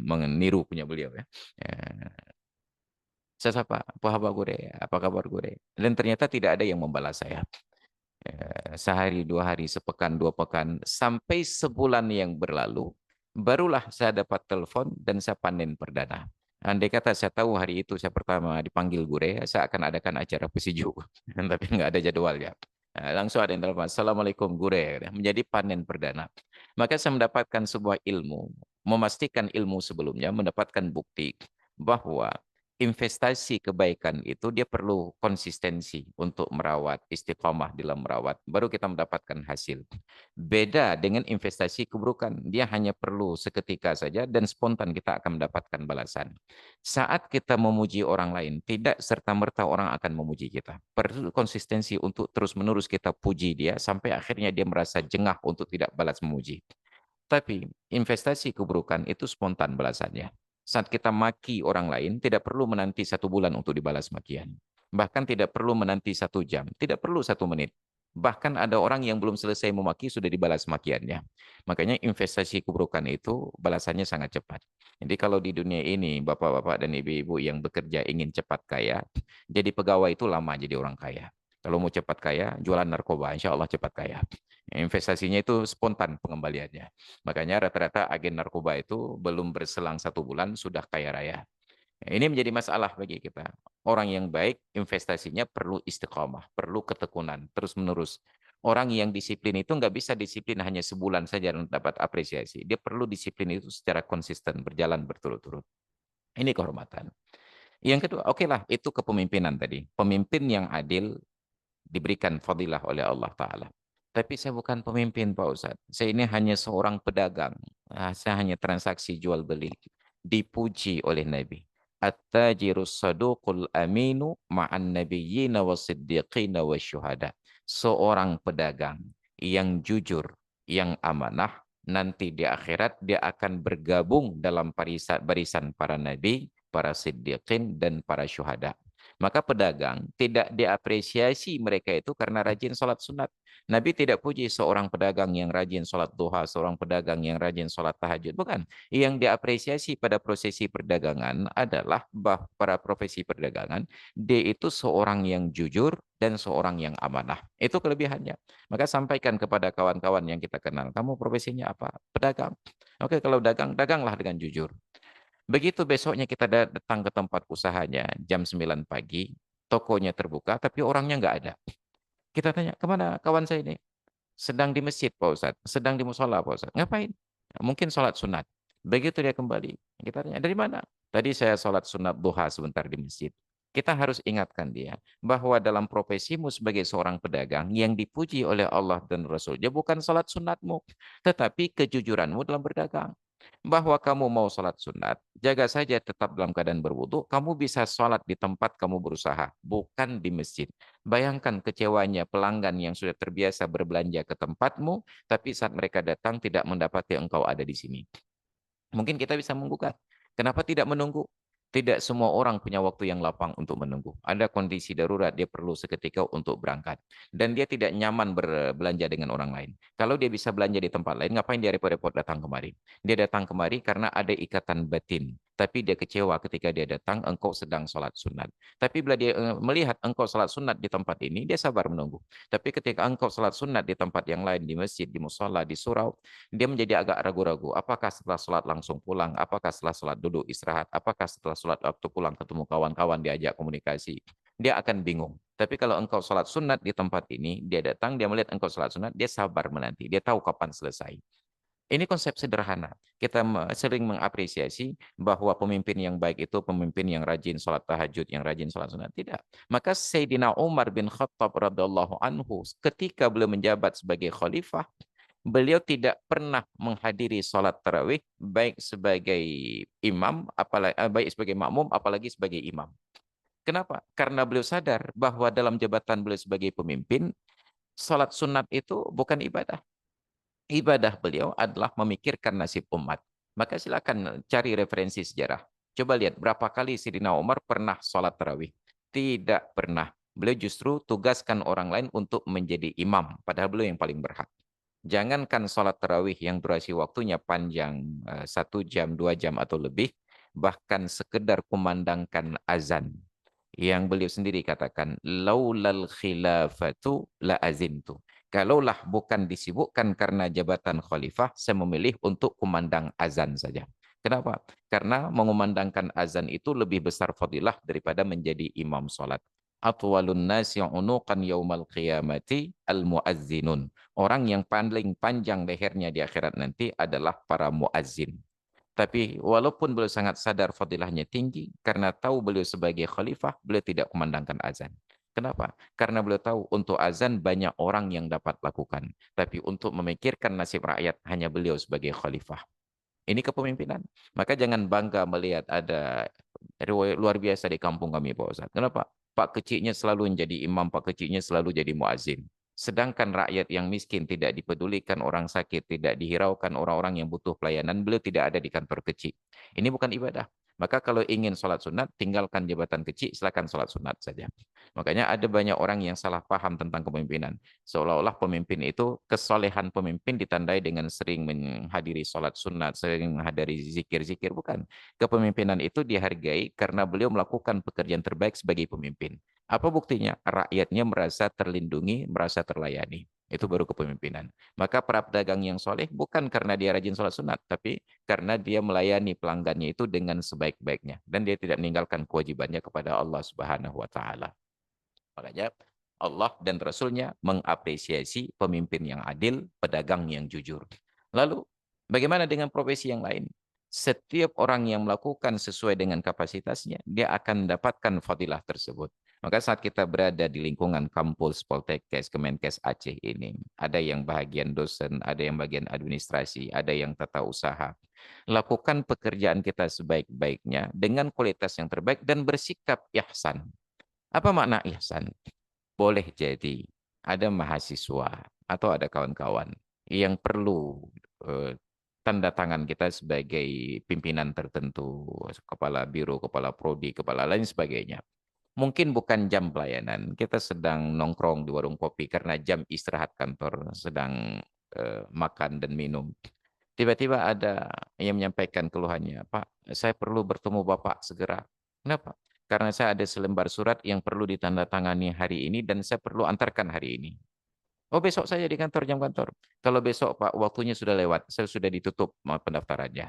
meniru punya beliau ya. Saya sapa, apa kabar Gure? Apa kabar Gure? Dan ternyata tidak ada yang membalas saya. Sehari, 2 hari, sepekan, 2 pekan, sampai sebulan yang berlalu, barulah saya dapat telepon dan saya panen perdana. Andai kata saya tahu hari itu saya pertama dipanggil Gure, saya akan adakan acara pesiju. Tapi nggak ada jadwalnya. Langsung ada yang telepon, Assalamualaikum Gure, menjadi panen perdana. Maka saya mendapatkan sebuah ilmu, memastikan ilmu sebelumnya, mendapatkan bukti bahwa investasi kebaikan itu dia perlu konsistensi untuk merawat, istiqomah dalam merawat. Baru kita mendapatkan hasil. Beda dengan investasi keburukan. Dia hanya perlu seketika saja dan spontan kita akan mendapatkan balasan. Saat kita memuji orang lain, tidak serta-merta orang akan memuji kita. Perlu konsistensi untuk terus-menerus kita puji dia sampai akhirnya dia merasa jengah untuk tidak balas memuji. Tapi investasi keburukan itu spontan balasannya. Saat kita maki orang lain, tidak perlu menanti 1 bulan untuk dibalas makian. Bahkan tidak perlu menanti 1 jam, tidak perlu 1 menit. Bahkan ada orang yang belum selesai memaki sudah dibalas makiannya. Makanya investasi keburukan itu balasannya sangat cepat. Jadi kalau di dunia ini bapak-bapak dan ibu-ibu yang bekerja ingin cepat kaya, jadi pegawai itu lama jadi orang kaya. Kalau mau cepat kaya, jualan narkoba, insya Allah cepat kaya. Investasinya itu spontan pengembaliannya. Makanya rata-rata agen narkoba itu belum berselang 1 bulan sudah kaya raya. Ini menjadi masalah bagi kita. Orang yang baik investasinya perlu istiqamah, perlu ketekunan, terus-menerus. Orang yang disiplin itu nggak bisa disiplin hanya sebulan saja dan dapat apresiasi. Dia perlu disiplin itu secara konsisten, berjalan berturut-turut. Ini kehormatan. Yang kedua, oke lah, itu kepemimpinan tadi. Pemimpin yang adil diberikan fadilah oleh Allah Ta'ala. Tapi saya bukan pemimpin, Pak Ustadz. Saya ini hanya seorang pedagang. Saya hanya transaksi jual beli. Dipuji oleh Nabi. At-tajirus saduqul aminu ma'an nabiyyina wa siddiqina wa syuhada. Seorang pedagang yang jujur, yang amanah, nanti di akhirat dia akan bergabung dalam barisan para nabi, para siddiqin, dan para syuhada. Maka pedagang tidak diapresiasi mereka itu karena rajin sholat sunat. Nabi tidak puji seorang pedagang yang rajin sholat duha, seorang pedagang yang rajin sholat tahajud. Bukan. Yang diapresiasi pada prosesi perdagangan adalah para profesi perdagangan, dia itu seorang yang jujur dan seorang yang amanah. Itu kelebihannya. Maka sampaikan kepada kawan-kawan yang kita kenal, kamu profesinya apa? Pedagang. Oke, kalau dagang, daganglah dengan jujur. Begitu besoknya kita datang ke tempat usahanya jam 9 pagi, tokonya terbuka tapi orangnya nggak ada. Kita tanya, kemana kawan saya ini? Sedang di masjid Pak Ustadz, sedang di musola Pak Ustadz. Ngapain? Mungkin sholat sunat. Begitu dia kembali, kita tanya, dari mana? Tadi saya sholat sunat duha sebentar di masjid. Kita harus ingatkan dia bahwa dalam profesimu sebagai seorang pedagang yang dipuji oleh Allah dan Rasulnya bukan sholat sunatmu, tetapi kejujuranmu dalam berdagang. Bahwa kamu mau sholat sunat, jaga saja tetap dalam keadaan berwudu, kamu bisa sholat di tempat kamu berusaha, bukan di masjid. Bayangkan kecewanya pelanggan yang sudah terbiasa berbelanja ke tempatmu, tapi saat mereka datang tidak mendapati engkau ada di sini. Mungkin kita bisa menggugat. Kenapa tidak menunggu? Tidak semua orang punya waktu yang lapang untuk menunggu. Ada kondisi darurat, dia perlu seketika untuk berangkat. Dan dia tidak nyaman berbelanja dengan orang lain. Kalau dia bisa belanja di tempat lain, ngapain dia repot-repot datang kemari? Dia datang kemari karena ada ikatan batin. Tapi dia kecewa ketika dia datang, engkau sedang sholat sunat. Tapi bila dia melihat engkau sholat sunat di tempat ini, dia sabar menunggu. Tapi ketika engkau sholat sunat di tempat yang lain, di masjid, di musola, di surau, dia menjadi agak ragu-ragu. Apakah setelah sholat langsung pulang? Apakah setelah sholat duduk istirahat? Apakah setelah sholat waktu pulang ketemu kawan-kawan diajak komunikasi? Dia akan bingung. Tapi kalau engkau sholat sunat di tempat ini, dia datang, dia melihat engkau sholat sunat, dia sabar menanti. Dia tahu kapan selesai. Ini konsep sederhana. Kita sering mengapresiasi bahwa pemimpin yang baik itu pemimpin yang rajin sholat tahajud, yang rajin sholat sunat. Tidak. Maka Sayyidina Umar bin Khattab radhiyallahu anhu ketika beliau menjabat sebagai khalifah, beliau tidak pernah menghadiri sholat tarawih baik sebagai imam, baik sebagai makmum, apalagi sebagai imam. Kenapa? Karena beliau sadar bahwa dalam jabatan beliau sebagai pemimpin, sholat sunat itu bukan ibadah. Ibadah beliau adalah memikirkan nasib umat. Maka silakan cari referensi sejarah. Coba lihat berapa kali Sayyidina Umar pernah sholat tarawih. Tidak pernah. Beliau justru tugaskan orang lain untuk menjadi imam. Padahal beliau yang paling berhak. Jangankan sholat tarawih yang durasi waktunya panjang 1 jam, 2 jam atau lebih, bahkan sekedar kumandangkan azan. Yang beliau sendiri katakan, laulal khilafatu la azintu. Kalaulah bukan disibukkan karena jabatan khalifah, saya memilih untuk kumandang azan saja. Kenapa? Karena mengumandangkan azan itu lebih besar fadilah daripada menjadi imam sholat. Atwalun nasi unuqan yaumal qiyamati al-muazzinun. Orang yang paling panjang lehernya di akhirat nanti adalah para muazzin. Tapi walaupun beliau sangat sadar fadilahnya tinggi, karena tahu beliau sebagai khalifah, beliau tidak kumandangkan azan. Kenapa? Karena beliau tahu untuk azan banyak orang yang dapat lakukan. Tapi untuk memikirkan nasib rakyat, hanya beliau sebagai khalifah. Ini kepemimpinan. Maka jangan bangga melihat ada luar biasa di kampung kami, Pak Ustaz. Kenapa? Pak kecilnya selalu menjadi imam, Pak kecilnya selalu jadi muazzin. Sedangkan rakyat yang miskin tidak dipedulikan, orang sakit tidak dihiraukan, orang-orang yang butuh pelayanan, beliau tidak ada di kantor kecil. Ini bukan ibadah. Maka kalau ingin sholat sunat, tinggalkan jabatan kecil, silakan sholat sunat saja. Makanya ada banyak orang yang salah paham tentang kepemimpinan. Seolah-olah pemimpin itu, kesolehan pemimpin ditandai dengan sering menghadiri sholat sunat, sering menghadiri zikir-zikir. Bukan. Kepemimpinan itu dihargai karena beliau melakukan pekerjaan terbaik sebagai pemimpin. Apa buktinya? Rakyatnya merasa terlindungi, merasa terlayani. Itu baru kepemimpinan. Maka para pedagang yang soleh bukan karena dia rajin sholat sunat, tapi karena dia melayani pelanggannya itu dengan sebaik-baiknya. Dan dia tidak meninggalkan kewajibannya kepada Allah Subhanahu wa Ta'ala. Makanya Allah dan Rasul-Nya mengapresiasi pemimpin yang adil, pedagang yang jujur. Lalu, bagaimana dengan profesi yang lain? Setiap orang yang melakukan sesuai dengan kapasitasnya, dia akan mendapatkan fadilah tersebut. Maka saat kita berada di lingkungan kampus, Poltekkes, Kemenkes Aceh ini, ada yang bagian dosen, ada yang bagian administrasi, ada yang tata usaha. Lakukan pekerjaan kita sebaik-baiknya dengan kualitas yang terbaik dan bersikap ihsan. Apa makna ihsan? Boleh jadi ada mahasiswa atau ada kawan-kawan yang perlu tanda tangan kita sebagai pimpinan tertentu, kepala biro, kepala prodi, kepala lain sebagainya. Mungkin bukan jam pelayanan, kita sedang nongkrong di warung kopi karena jam istirahat kantor, sedang makan dan minum. Tiba-tiba ada yang menyampaikan keluhannya, Pak, saya perlu bertemu Bapak segera. Kenapa? Karena saya ada selembar surat yang perlu ditandatangani hari ini dan saya perlu antarkan hari ini. Oh, besok saya di kantor, jam kantor. Kalau besok Pak, waktunya sudah lewat, saya sudah ditutup pendaftarannya.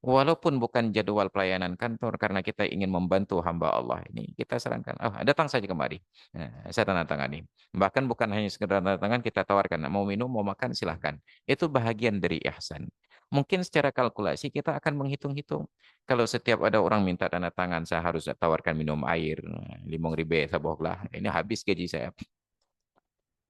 Walaupun bukan jadwal pelayanan kantor, karena kita ingin membantu hamba Allah ini, kita sarankan, oh, datang saja kemari. Nah, saya tanda tangani. Bahkan bukan hanya sekedar tanda tangan, kita tawarkan, mau minum, mau makan, silahkan. Itu bahagian dari ihsan. Mungkin secara kalkulasi kita akan menghitung-hitung. Kalau setiap ada orang minta tanda tangan, saya harus tawarkan minum air, 5.000, sabohlah. Ini habis gaji saya.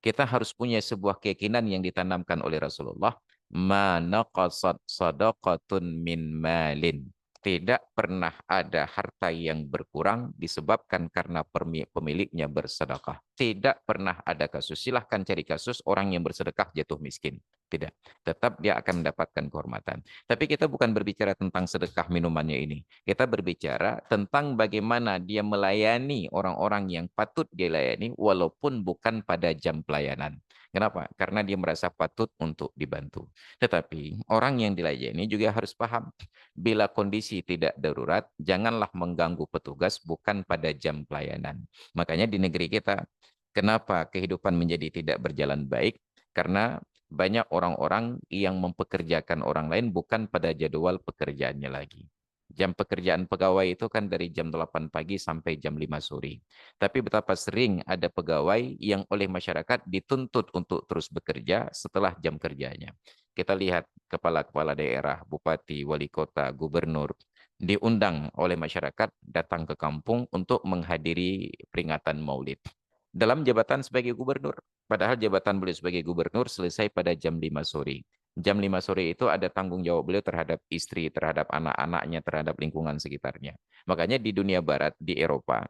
Kita harus punya sebuah keyakinan yang ditanamkan oleh Rasulullah, ma naqasat sadaqatun min malin. Tidak pernah ada harta yang berkurang disebabkan karena pemiliknya bersedekah. Tidak pernah ada kasus. Silahkan cari kasus orang yang bersedekah jatuh miskin. Tidak. Tetap dia akan mendapatkan kehormatan. Tapi kita bukan berbicara tentang sedekah minumannya ini. Kita berbicara tentang bagaimana dia melayani orang-orang yang patut dia layani walaupun bukan pada jam pelayanan. Kenapa? Karena dia merasa patut untuk dibantu. Tetapi orang yang dilayani juga harus paham, bila kondisi tidak darurat, janganlah mengganggu petugas bukan pada jam pelayanan. Makanya di negeri kita, kenapa kehidupan menjadi tidak berjalan baik? Karena banyak orang-orang yang mempekerjakan orang lain bukan pada jadwal pekerjaannya lagi. Jam pekerjaan pegawai itu kan dari jam 8 pagi sampai jam 5 sore. Tapi betapa sering ada pegawai yang oleh masyarakat dituntut untuk terus bekerja setelah jam kerjanya. Kita lihat kepala-kepala daerah, bupati, wali kota, gubernur, diundang oleh masyarakat datang ke kampung untuk menghadiri peringatan Maulid. Dalam jabatan sebagai gubernur. Padahal jabatan beliau sebagai gubernur selesai pada jam 5 sore. Jam 5 sore itu ada tanggung jawab beliau terhadap istri, terhadap anak-anaknya, terhadap lingkungan sekitarnya. Makanya di dunia barat, di Eropa,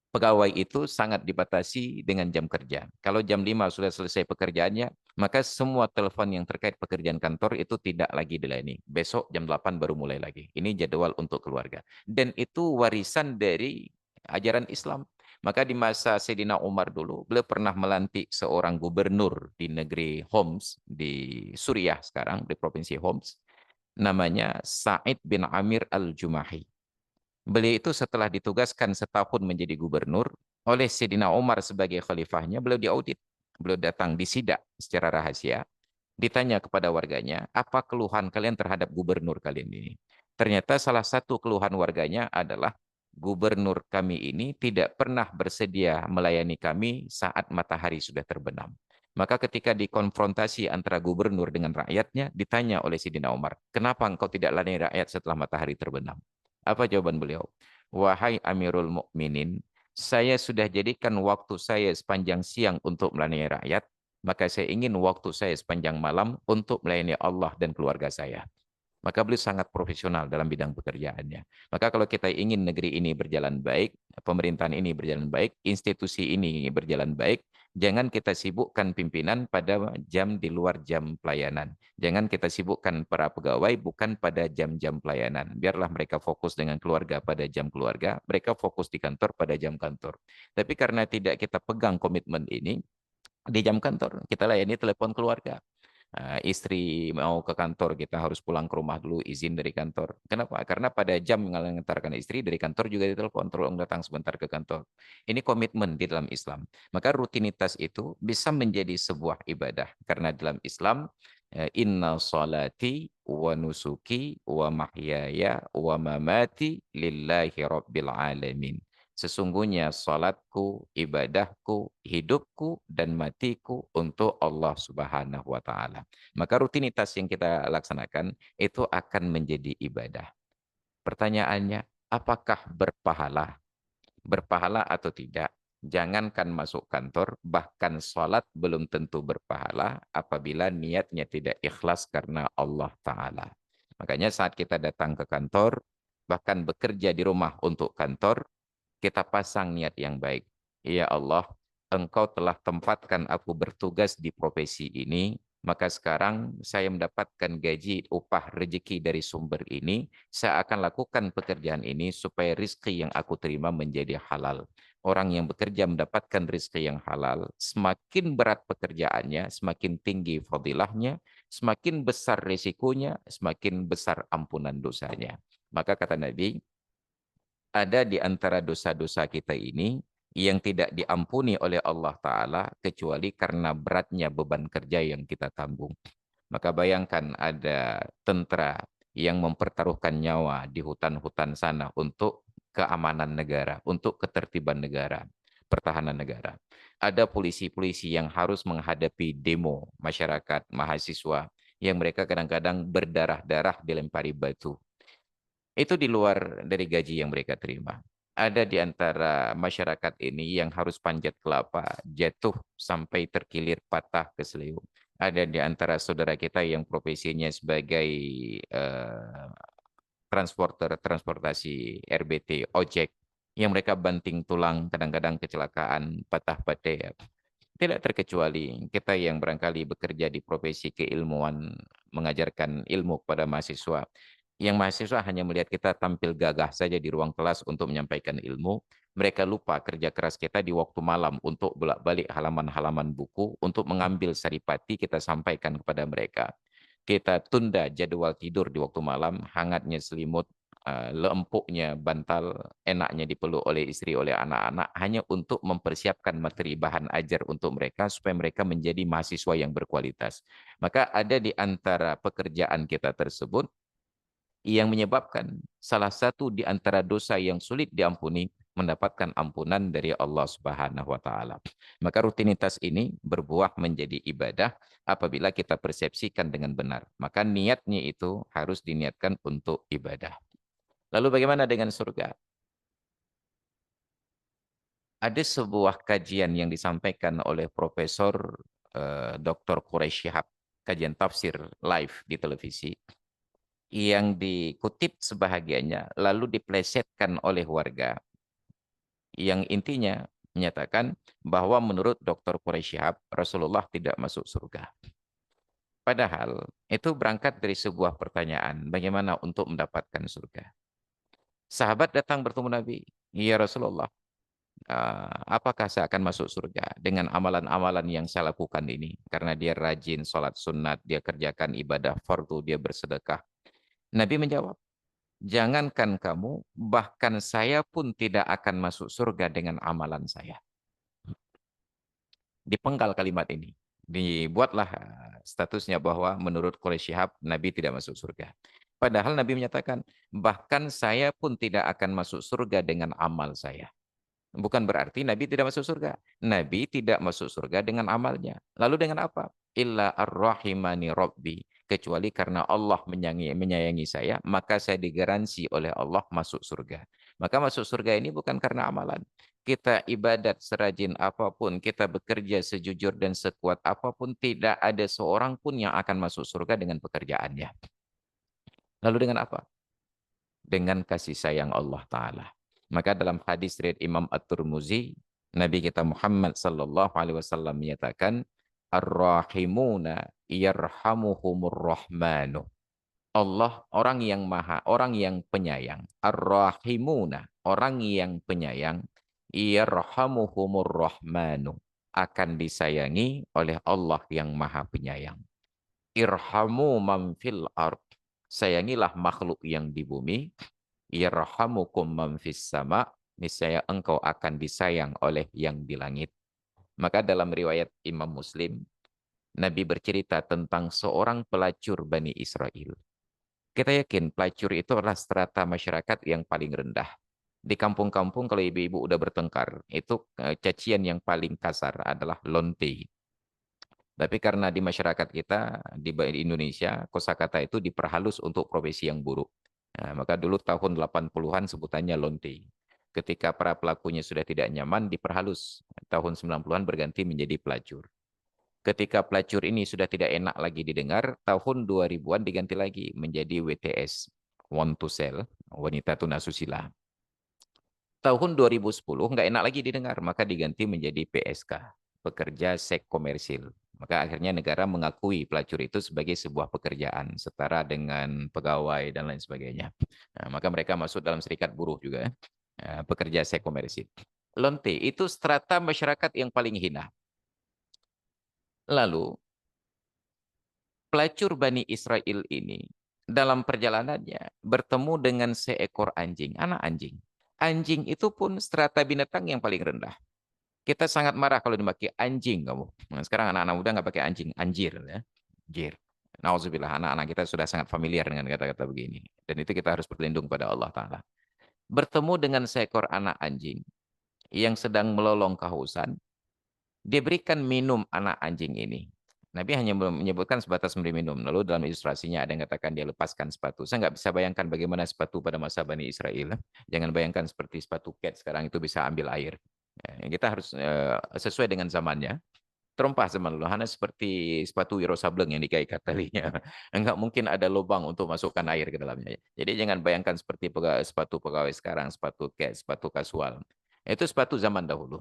pegawai itu sangat dibatasi dengan jam kerja. Kalau jam 5 sudah selesai pekerjaannya, maka semua telepon yang terkait pekerjaan kantor itu tidak lagi dilayani. Besok jam 8 baru mulai lagi. Ini jadwal untuk keluarga. Dan itu warisan dari ajaran Islam. Maka di masa Sayyidina Umar dulu, beliau pernah melantik seorang gubernur di negeri Homs, di Suriah sekarang, di provinsi Homs. Namanya Sa'id bin Amir al-Jumahi. Beliau itu setelah ditugaskan setahun menjadi gubernur, oleh Sayyidina Umar sebagai khalifahnya, beliau diaudit. Beliau datang disidak secara rahasia. Ditanya kepada warganya, apa keluhan kalian terhadap gubernur kalian ini? Ternyata salah satu keluhan warganya adalah, gubernur kami ini tidak pernah bersedia melayani kami saat matahari sudah terbenam. Maka ketika dikonfrontasi antara gubernur dengan rakyatnya, ditanya oleh Sayyidina Umar, kenapa engkau tidak layani rakyat setelah matahari terbenam? Apa jawaban beliau? Wahai Amirul Mukminin, saya sudah jadikan waktu saya sepanjang siang untuk melayani rakyat, maka saya ingin waktu saya sepanjang malam untuk melayani Allah dan keluarga saya. Maka beliau sangat profesional dalam bidang pekerjaannya. Maka kalau kita ingin negeri ini berjalan baik, pemerintahan ini berjalan baik, institusi ini berjalan baik, jangan kita sibukkan pimpinan pada jam di luar jam pelayanan. Jangan kita sibukkan para pegawai bukan pada jam-jam pelayanan. Biarlah mereka fokus dengan keluarga pada jam keluarga, mereka fokus di kantor pada jam kantor. Tapi karena tidak kita pegang komitmen ini, di jam kantor kita layani telepon keluarga. Istri mau ke kantor, kita harus pulang ke rumah dulu, izin dari kantor. Kenapa? Karena pada jam mengantarkan istri dari kantor juga ditelepon, tolong datang sebentar ke kantor. Ini komitmen di dalam Islam. Maka rutinitas itu bisa menjadi sebuah ibadah. Karena dalam Islam, inna salati wa nusuki wa mahyaya wa mamati lillahi rabbil alamin. Sesungguhnya salatku, ibadahku, hidupku, dan matiku untuk Allah Subhanahu wa Ta'ala. Maka rutinitas yang kita laksanakan itu akan menjadi ibadah. Pertanyaannya, apakah berpahala? Berpahala atau tidak? Jangankan masuk kantor, bahkan salat belum tentu berpahala apabila niatnya tidak ikhlas karena Allah Ta'ala. Makanya saat kita datang ke kantor, bahkan bekerja di rumah untuk kantor, kita pasang niat yang baik. Ya Allah, Engkau telah tempatkan aku bertugas di profesi ini, maka sekarang saya mendapatkan gaji, upah, rezeki dari sumber ini, saya akan lakukan pekerjaan ini supaya rizki yang aku terima menjadi halal. Orang yang bekerja mendapatkan rizki yang halal, semakin berat pekerjaannya, semakin tinggi fadilahnya, semakin besar risikonya, semakin besar ampunan dosanya. Maka kata Nabi, ada di antara dosa-dosa kita ini yang tidak diampuni oleh Allah Ta'ala kecuali karena beratnya beban kerja yang kita tanggung. Maka bayangkan ada tentara yang mempertaruhkan nyawa di hutan-hutan sana untuk keamanan negara, untuk ketertiban negara, pertahanan negara. Ada polisi-polisi yang harus menghadapi demo masyarakat, mahasiswa, yang mereka kadang-kadang berdarah-darah dilempari batu. Itu di luar dari gaji yang mereka terima. Ada di antara masyarakat ini yang harus panjat kelapa, jatuh sampai terkilir patah keseleo. Ada di antara saudara kita yang profesinya sebagai transportasi RBT, ojek, yang mereka banting tulang, kadang-kadang kecelakaan, patah patah. Tidak terkecuali kita yang barangkali bekerja di profesi keilmuan, mengajarkan ilmu kepada mahasiswa. Yang mahasiswa hanya melihat kita tampil gagah saja di ruang kelas untuk menyampaikan ilmu. Mereka lupa kerja keras kita di waktu malam untuk bolak-balik halaman-halaman buku, untuk mengambil saripati kita sampaikan kepada mereka. Kita tunda jadwal tidur di waktu malam, hangatnya selimut, lempuknya bantal, enaknya dipeluk oleh istri, oleh anak-anak, hanya untuk mempersiapkan materi bahan ajar untuk mereka supaya mereka menjadi mahasiswa yang berkualitas. Maka ada di antara pekerjaan kita tersebut yang menyebabkan salah satu di antara dosa yang sulit diampuni mendapatkan ampunan dari Allah Subhanahu wa Ta'ala. Maka rutinitas ini berbuah menjadi ibadah apabila kita persepsikan dengan benar. Maka niatnya itu harus diniatkan untuk ibadah. Lalu bagaimana dengan surga? Ada sebuah kajian yang disampaikan oleh Profesor Dr. Quraish Shihab, kajian tafsir live di televisi, yang dikutip sebahagiannya lalu diplesetkan oleh warga, yang intinya menyatakan bahwa menurut Dr. Quraish Shihab, Rasulullah tidak masuk surga. Padahal itu berangkat dari sebuah pertanyaan, bagaimana untuk mendapatkan surga? Sahabat datang bertemu Nabi, ya Rasulullah, apakah saya akan masuk surga dengan amalan-amalan yang saya lakukan ini? Karena dia rajin sholat sunat, dia kerjakan ibadah fardu, dia bersedekah. Nabi menjawab, jangankan kamu, bahkan saya pun tidak akan masuk surga dengan amalan saya. Dipenggal kalimat ini. Dibuatlah statusnya bahwa menurut Quraish Shihab, Nabi tidak masuk surga. Padahal Nabi menyatakan, bahkan saya pun tidak akan masuk surga dengan amal saya. Bukan berarti Nabi tidak masuk surga. Nabi tidak masuk surga dengan amalnya. Lalu dengan apa? Illa ar-rahimani rabbi. Kecuali karena Allah menyayangi saya, maka saya digaransi oleh Allah masuk surga. Maka masuk surga ini bukan karena amalan. Kita ibadat serajin apapun, kita bekerja sejujur dan sekuat apapun, tidak ada seorang pun yang akan masuk surga dengan pekerjaannya. Lalu dengan apa? Dengan kasih sayang Allah Ta'ala. Maka dalam hadis riwayat Imam At-Tirmizi, Nabi kita Muhammad sallallahu alaihi wasallam menyatakan, Ar-Rahimuna yarhamuhumur Rahmanu. Allah orang yang penyayang. Ar-Rahimuna, orang yang penyayang, yarhamuhumur Rahmanu, akan disayangi oleh Allah yang Maha Penyayang. Irhamu man fil ard, sayangilah makhluk yang di bumi. Yarhamukum man fis sama, niscaya engkau akan disayang oleh yang di langit. Maka dalam riwayat Imam Muslim, Nabi bercerita tentang seorang pelacur Bani Israel. Kita yakin pelacur itu adalah strata masyarakat yang paling rendah. Di kampung-kampung kalau ibu-ibu udah bertengkar, itu cacian yang paling kasar adalah lonte. Tapi karena di masyarakat kita, di Indonesia, kosakata itu diperhalus untuk profesi yang buruk. Nah, maka dulu tahun 80-an sebutannya lonte. Ketika para pelakunya sudah tidak nyaman, diperhalus. Tahun 90-an berganti menjadi pelacur. Ketika pelacur ini sudah tidak enak lagi didengar, tahun 2000-an diganti lagi menjadi WTS, want to sell, wanita tunasusila. Tahun 2010 nggak enak lagi didengar, maka diganti menjadi PSK, pekerja seks komersil. Maka akhirnya negara mengakui pelacur itu sebagai sebuah pekerjaan, setara dengan pegawai dan lain sebagainya. Nah, maka mereka masuk dalam serikat buruh juga, pekerja seks komersil. Lonte itu strata masyarakat yang paling hina. Lalu, pelacur Bani Israel ini dalam perjalanannya bertemu dengan seekor anjing, anak anjing. Anjing itu pun strata binatang yang paling rendah. Kita sangat marah kalau dipakai anjing kamu. Nah, sekarang anak-anak muda nggak pakai anjing, anjir ya. Anjir. Nauzubillah, anak-anak kita sudah sangat familiar dengan kata-kata begini. Dan itu kita harus berlindung pada Allah Ta'ala. Bertemu dengan seekor anak anjing yang sedang melolong kehausan, diberikan minum anak anjing ini. Nabi hanya menyebutkan sebatas memberi minum. Lalu dalam ilustrasinya ada yang katakan dia lepaskan sepatu. Saya nggak bisa bayangkan bagaimana sepatu pada masa Bani Israel. Jangan bayangkan seperti sepatu cat sekarang itu bisa ambil air. Kita harus sesuai dengan zamannya. Terompah zaman dulu, hanya seperti sepatu Wiro Sableng yang dikaikat talinya. Enggak mungkin ada lubang untuk masukkan air ke dalamnya. Jadi jangan bayangkan seperti sepatu pegawai sekarang, sepatu cat, sepatu kasual. Itu sepatu zaman dahulu.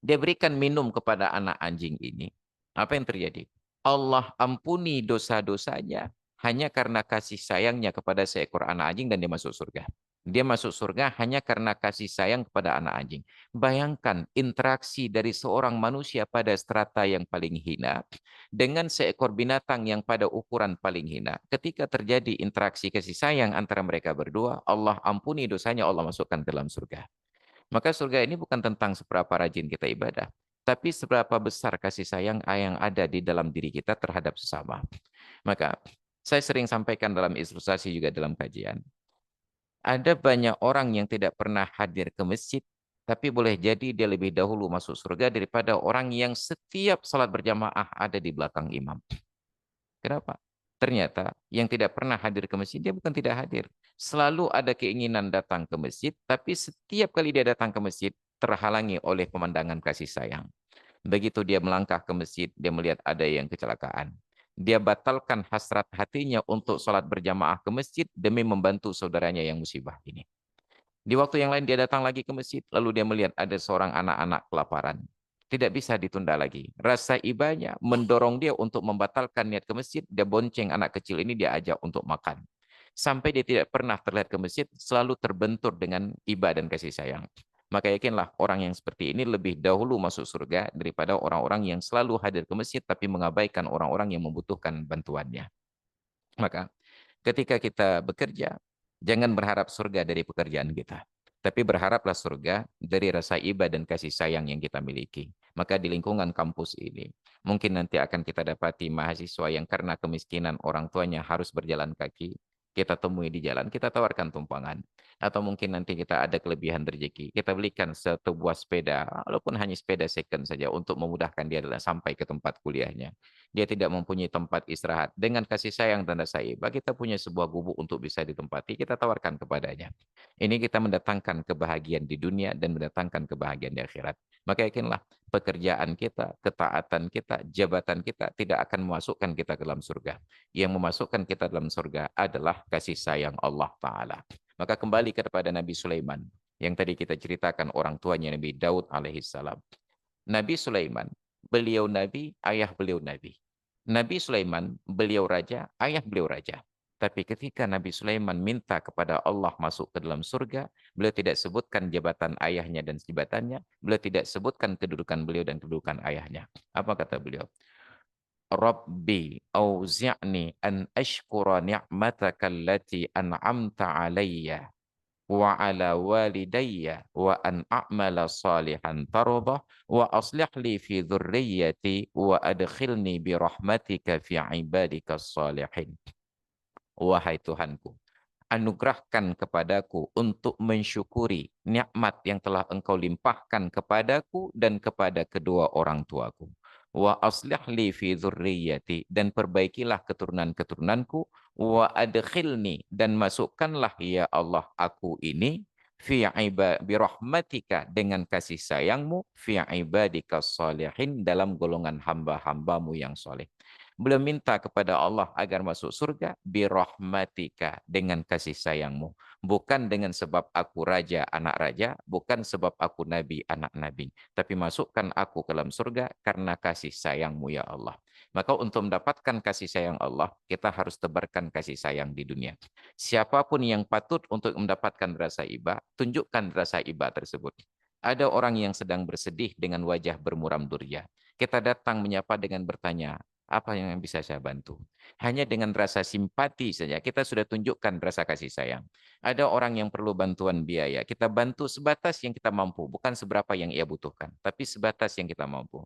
Dia berikan minum kepada anak anjing ini. Apa yang terjadi? Allah ampuni dosa-dosanya hanya karena kasih sayangnya kepada seekor anak anjing dan dia masuk surga. Dia masuk surga hanya karena kasih sayang kepada anak anjing. Bayangkan interaksi dari seorang manusia pada strata yang paling hina dengan seekor binatang yang pada ukuran paling hina. Ketika terjadi interaksi kasih sayang antara mereka berdua, Allah ampuni dosanya, Allah masukkan ke dalam surga. Maka surga ini bukan tentang seberapa rajin kita ibadah, tapi seberapa besar kasih sayang yang ada di dalam diri kita terhadap sesama. Maka saya sering sampaikan dalam ilustrasi juga dalam kajian. Ada banyak orang yang tidak pernah hadir ke masjid, tapi boleh jadi dia lebih dahulu masuk surga daripada orang yang setiap salat berjamaah ada di belakang imam. Kenapa? Ternyata yang tidak pernah hadir ke masjid, dia bukan tidak hadir. Selalu ada keinginan datang ke masjid, tapi setiap kali dia datang ke masjid, terhalangi oleh pemandangan kasih sayang. Begitu dia melangkah ke masjid, dia melihat ada yang kecelakaan. Dia batalkan hasrat hatinya untuk sholat berjamaah ke masjid demi membantu saudaranya yang musibah ini. Di waktu yang lain dia datang lagi ke masjid, lalu dia melihat ada seorang anak-anak kelaparan. Tidak bisa ditunda lagi. Rasa ibanya mendorong dia untuk membatalkan niat ke masjid, dia bonceng anak kecil ini, dia ajak untuk makan. Sampai dia tidak pernah terlihat ke masjid, selalu terbentur dengan iba dan kasih sayang. Maka yakinlah orang yang seperti ini lebih dahulu masuk surga daripada orang-orang yang selalu hadir ke masjid tapi mengabaikan orang-orang yang membutuhkan bantuannya. Maka ketika kita bekerja, jangan berharap surga dari pekerjaan kita. Tapi berharaplah surga dari rasa iba dan kasih sayang yang kita miliki. Maka di lingkungan kampus ini, mungkin nanti akan kita dapati mahasiswa yang karena kemiskinan orang tuanya harus berjalan kaki, kita temui di jalan, kita tawarkan tumpangan. Atau mungkin nanti kita ada kelebihan rezeki, kita belikan satu buah sepeda, walaupun hanya sepeda second saja, untuk memudahkan dia sampai ke tempat kuliahnya. Dia tidak mempunyai tempat istirahat. Dengan kasih sayang dan rasa iba, kita punya sebuah gubuk untuk bisa ditempati, kita tawarkan kepadanya. Ini kita mendatangkan kebahagiaan di dunia dan mendatangkan kebahagiaan di akhirat. Maka yakinlah, pekerjaan kita, ketaatan kita, jabatan kita tidak akan memasukkan kita ke dalam surga. Yang memasukkan kita dalam surga adalah kasih sayang Allah Ta'ala. Maka kembali kepada Nabi Sulaiman, yang tadi kita ceritakan orang tuanya Nabi Daud alaihissalam. Nabi Sulaiman, beliau Nabi, ayah beliau Nabi. Nabi Sulaiman, beliau raja, ayah beliau raja. Tapi ketika Nabi Sulaiman minta kepada Allah masuk ke dalam surga, beliau tidak sebutkan jabatan ayahnya dan jabatannya, beliau tidak sebutkan kedudukan beliau dan kedudukan ayahnya. Apa kata beliau? Rabbi auzi'ni an ashkura ni'mataka allati an'amta alayya wa ala walidayya wa an a'mala salihan tardah wa aslih li fi dhurriyyati wa adkhilni bi rahmatika fi ibadika salihin. Wahai Tuhanku, anugerahkan kepadaku untuk mensyukuri nikmat yang telah engkau limpahkan kepadaku dan kepada kedua orang tuaku. Wa aslih li fi dzurriyyati, dan perbaikilah keturunan-keturunanku. Wa adkhilni, dan masukkanlah ya Allah aku ini fi birahmatika, dengan kasih sayangmu, fi ibadika sholihin, dalam golongan hamba-hambamu yang soleh. Belum minta kepada Allah agar masuk surga, birahmatika, dengan kasih sayangmu. Bukan dengan sebab aku raja, anak raja, bukan sebab aku nabi, anak nabi. Tapi masukkan aku ke dalam surga karena kasih sayangmu ya Allah. Maka untuk mendapatkan kasih sayang Allah, kita harus tebarkan kasih sayang di dunia. Siapapun yang patut untuk mendapatkan rasa iba, tunjukkan rasa iba tersebut. Ada orang yang sedang bersedih dengan wajah bermuram durja. Kita datang menyapa dengan bertanya, apa yang bisa saya bantu? Hanya dengan rasa simpati saja kita sudah tunjukkan rasa kasih sayang. Ada orang yang perlu bantuan biaya, kita bantu sebatas yang kita mampu, bukan seberapa yang ia butuhkan, tapi sebatas yang kita mampu.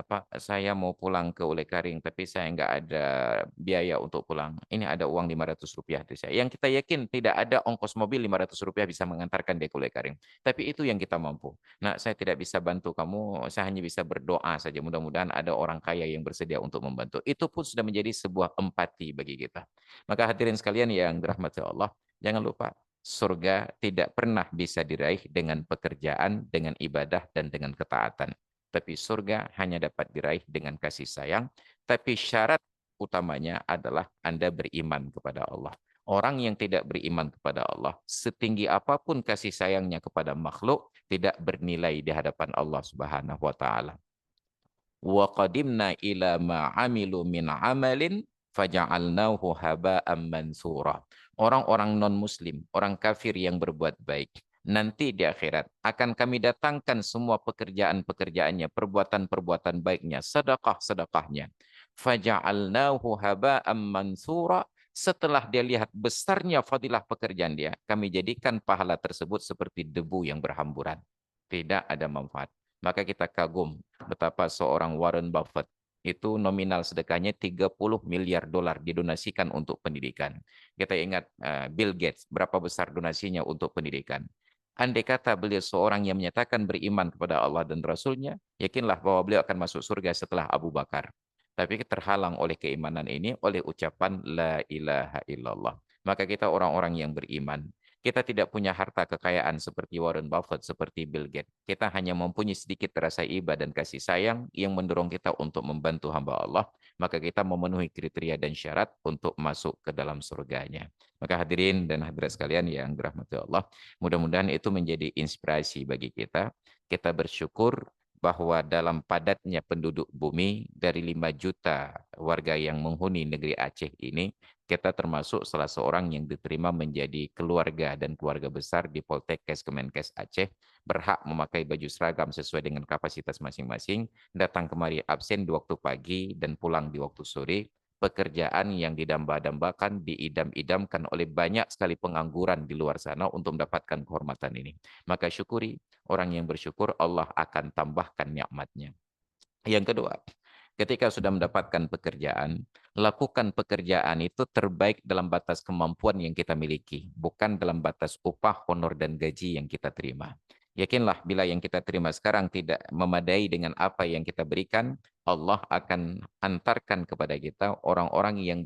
Pak, saya mau pulang ke Ule Karing, tapi saya nggak ada biaya untuk pulang. Ini ada uang Rp500 di saya. Yang kita yakin tidak ada ongkos mobil Rp500 bisa mengantarkan dia ke Ule Karing. Tapi itu yang kita mampu. Nah, saya tidak bisa bantu kamu, saya hanya bisa berdoa saja. Mudah-mudahan ada orang kaya yang bersedia untuk membantu. Itu pun sudah menjadi sebuah empati bagi kita. Maka hadirin sekalian yang dirahmati Allah, jangan lupa surga tidak pernah bisa diraih dengan pekerjaan, dengan ibadah, dan dengan ketaatan. Tapi surga hanya dapat diraih dengan kasih sayang. Tapi syarat utamanya adalah Anda beriman kepada Allah. Orang yang tidak beriman kepada Allah, setinggi apapun kasih sayangnya kepada makhluk, tidak bernilai di hadapan Allah Subhanahu wa taala. Wa qadimna ila ma amilu min amalin faja'alnahu haba'an mansura. Orang-orang non-muslim, orang kafir yang berbuat baik, nanti di akhirat akan kami datangkan semua pekerjaan-pekerjaannya, perbuatan-perbuatan baiknya, sedekah-sedekahnya. Faja'alnahu haba'an mansura. Setelah dia lihat besarnya fadilah pekerjaan dia, kami jadikan pahala tersebut seperti debu yang berhamburan. Tidak ada manfaat. Maka kita kagum betapa seorang Warren Buffett itu nominal sedekahnya 30 miliar dolar didonasikan untuk pendidikan. Kita ingat Bill Gates, berapa besar donasinya untuk pendidikan. Andai kata beliau seorang yang menyatakan beriman kepada Allah dan Rasulnya, yakinlah bahwa beliau akan masuk surga setelah Abu Bakar. Tapi terhalang oleh keimanan ini, oleh ucapan La ilaha illallah. Maka kita orang-orang yang beriman. Kita tidak punya harta kekayaan seperti Warren Buffett, seperti Bill Gates. Kita hanya mempunyai sedikit rasa iba dan kasih sayang yang mendorong kita untuk membantu hamba Allah. Maka kita memenuhi kriteria dan syarat untuk masuk ke dalam surganya. Maka hadirin dan hadirat sekalian yang dirahmati Allah, mudah-mudahan itu menjadi inspirasi bagi kita. Kita bersyukur bahwa dalam padatnya penduduk bumi dari 5 juta warga yang menghuni negeri Aceh ini, kita termasuk salah seorang yang diterima menjadi keluarga dan keluarga besar di Poltekkes Kemenkes Aceh, berhak memakai baju seragam sesuai dengan kapasitas masing-masing, datang kemari absen di waktu pagi dan pulang di waktu sore, pekerjaan yang didamba-dambakan, diidam-idamkan oleh banyak sekali pengangguran di luar sana untuk mendapatkan kehormatan ini. Maka syukuri, orang yang bersyukur Allah akan tambahkan nikmatnya. Yang kedua, ketika sudah mendapatkan pekerjaan, lakukan pekerjaan itu terbaik dalam batas kemampuan yang kita miliki, bukan dalam batas upah, honor, dan gaji yang kita terima. Yakinlah bila yang kita terima sekarang tidak memadai dengan apa yang kita berikan, Allah akan antarkan kepada kita orang-orang yang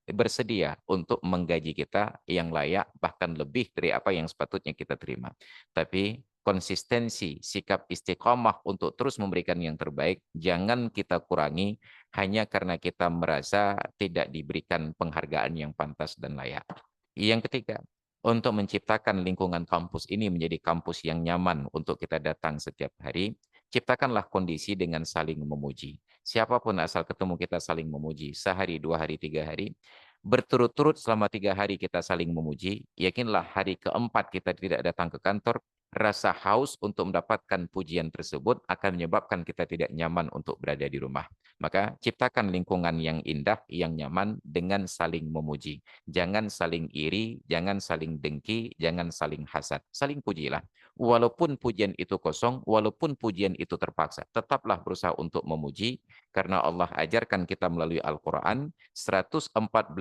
bersedia untuk menggaji kita yang layak, bahkan lebih dari apa yang sepatutnya kita terima. Tapi konsistensi, sikap istiqomah untuk terus memberikan yang terbaik, jangan kita kurangi hanya karena kita merasa tidak diberikan penghargaan yang pantas dan layak. Yang ketiga, untuk menciptakan lingkungan kampus ini menjadi kampus yang nyaman untuk kita datang setiap hari, ciptakanlah kondisi dengan saling memuji. Siapapun asal ketemu kita saling memuji, sehari, 2 hari, 3 hari, berturut-turut selama 3 hari kita saling memuji, yakinlah hari keempat kita tidak datang ke kantor, rasa haus untuk mendapatkan pujian tersebut akan menyebabkan kita tidak nyaman untuk berada di rumah. Maka ciptakan lingkungan yang indah, yang nyaman dengan saling memuji. Jangan saling iri, jangan saling dengki, jangan saling hasad. Saling pujilah. Walaupun pujian itu kosong, walaupun pujian itu terpaksa, tetaplah berusaha untuk memuji, karena Allah ajarkan kita melalui Al-Quran 114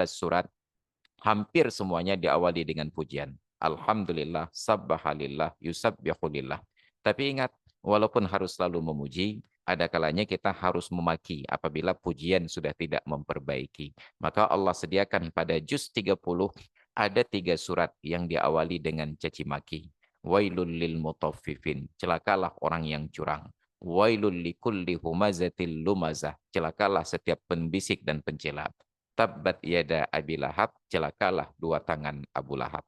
surat hampir semuanya diawali dengan pujian. Alhamdulillah, sabbahalillah, yusabbihulillah. Tapi ingat, walaupun harus selalu memuji, ada kalanya kita harus memaki apabila pujian sudah tidak memperbaiki. Maka Allah sediakan pada juz 30 ada 3 surat yang diawali dengan caci maki. Wailul lil mutaffifin, celakalah orang yang curang. Wailul likulli humazatil lumazah, celakalah setiap pembisik dan pencela. Tabbat yada Abi Lahab, celakalah dua tangan Abu Lahab.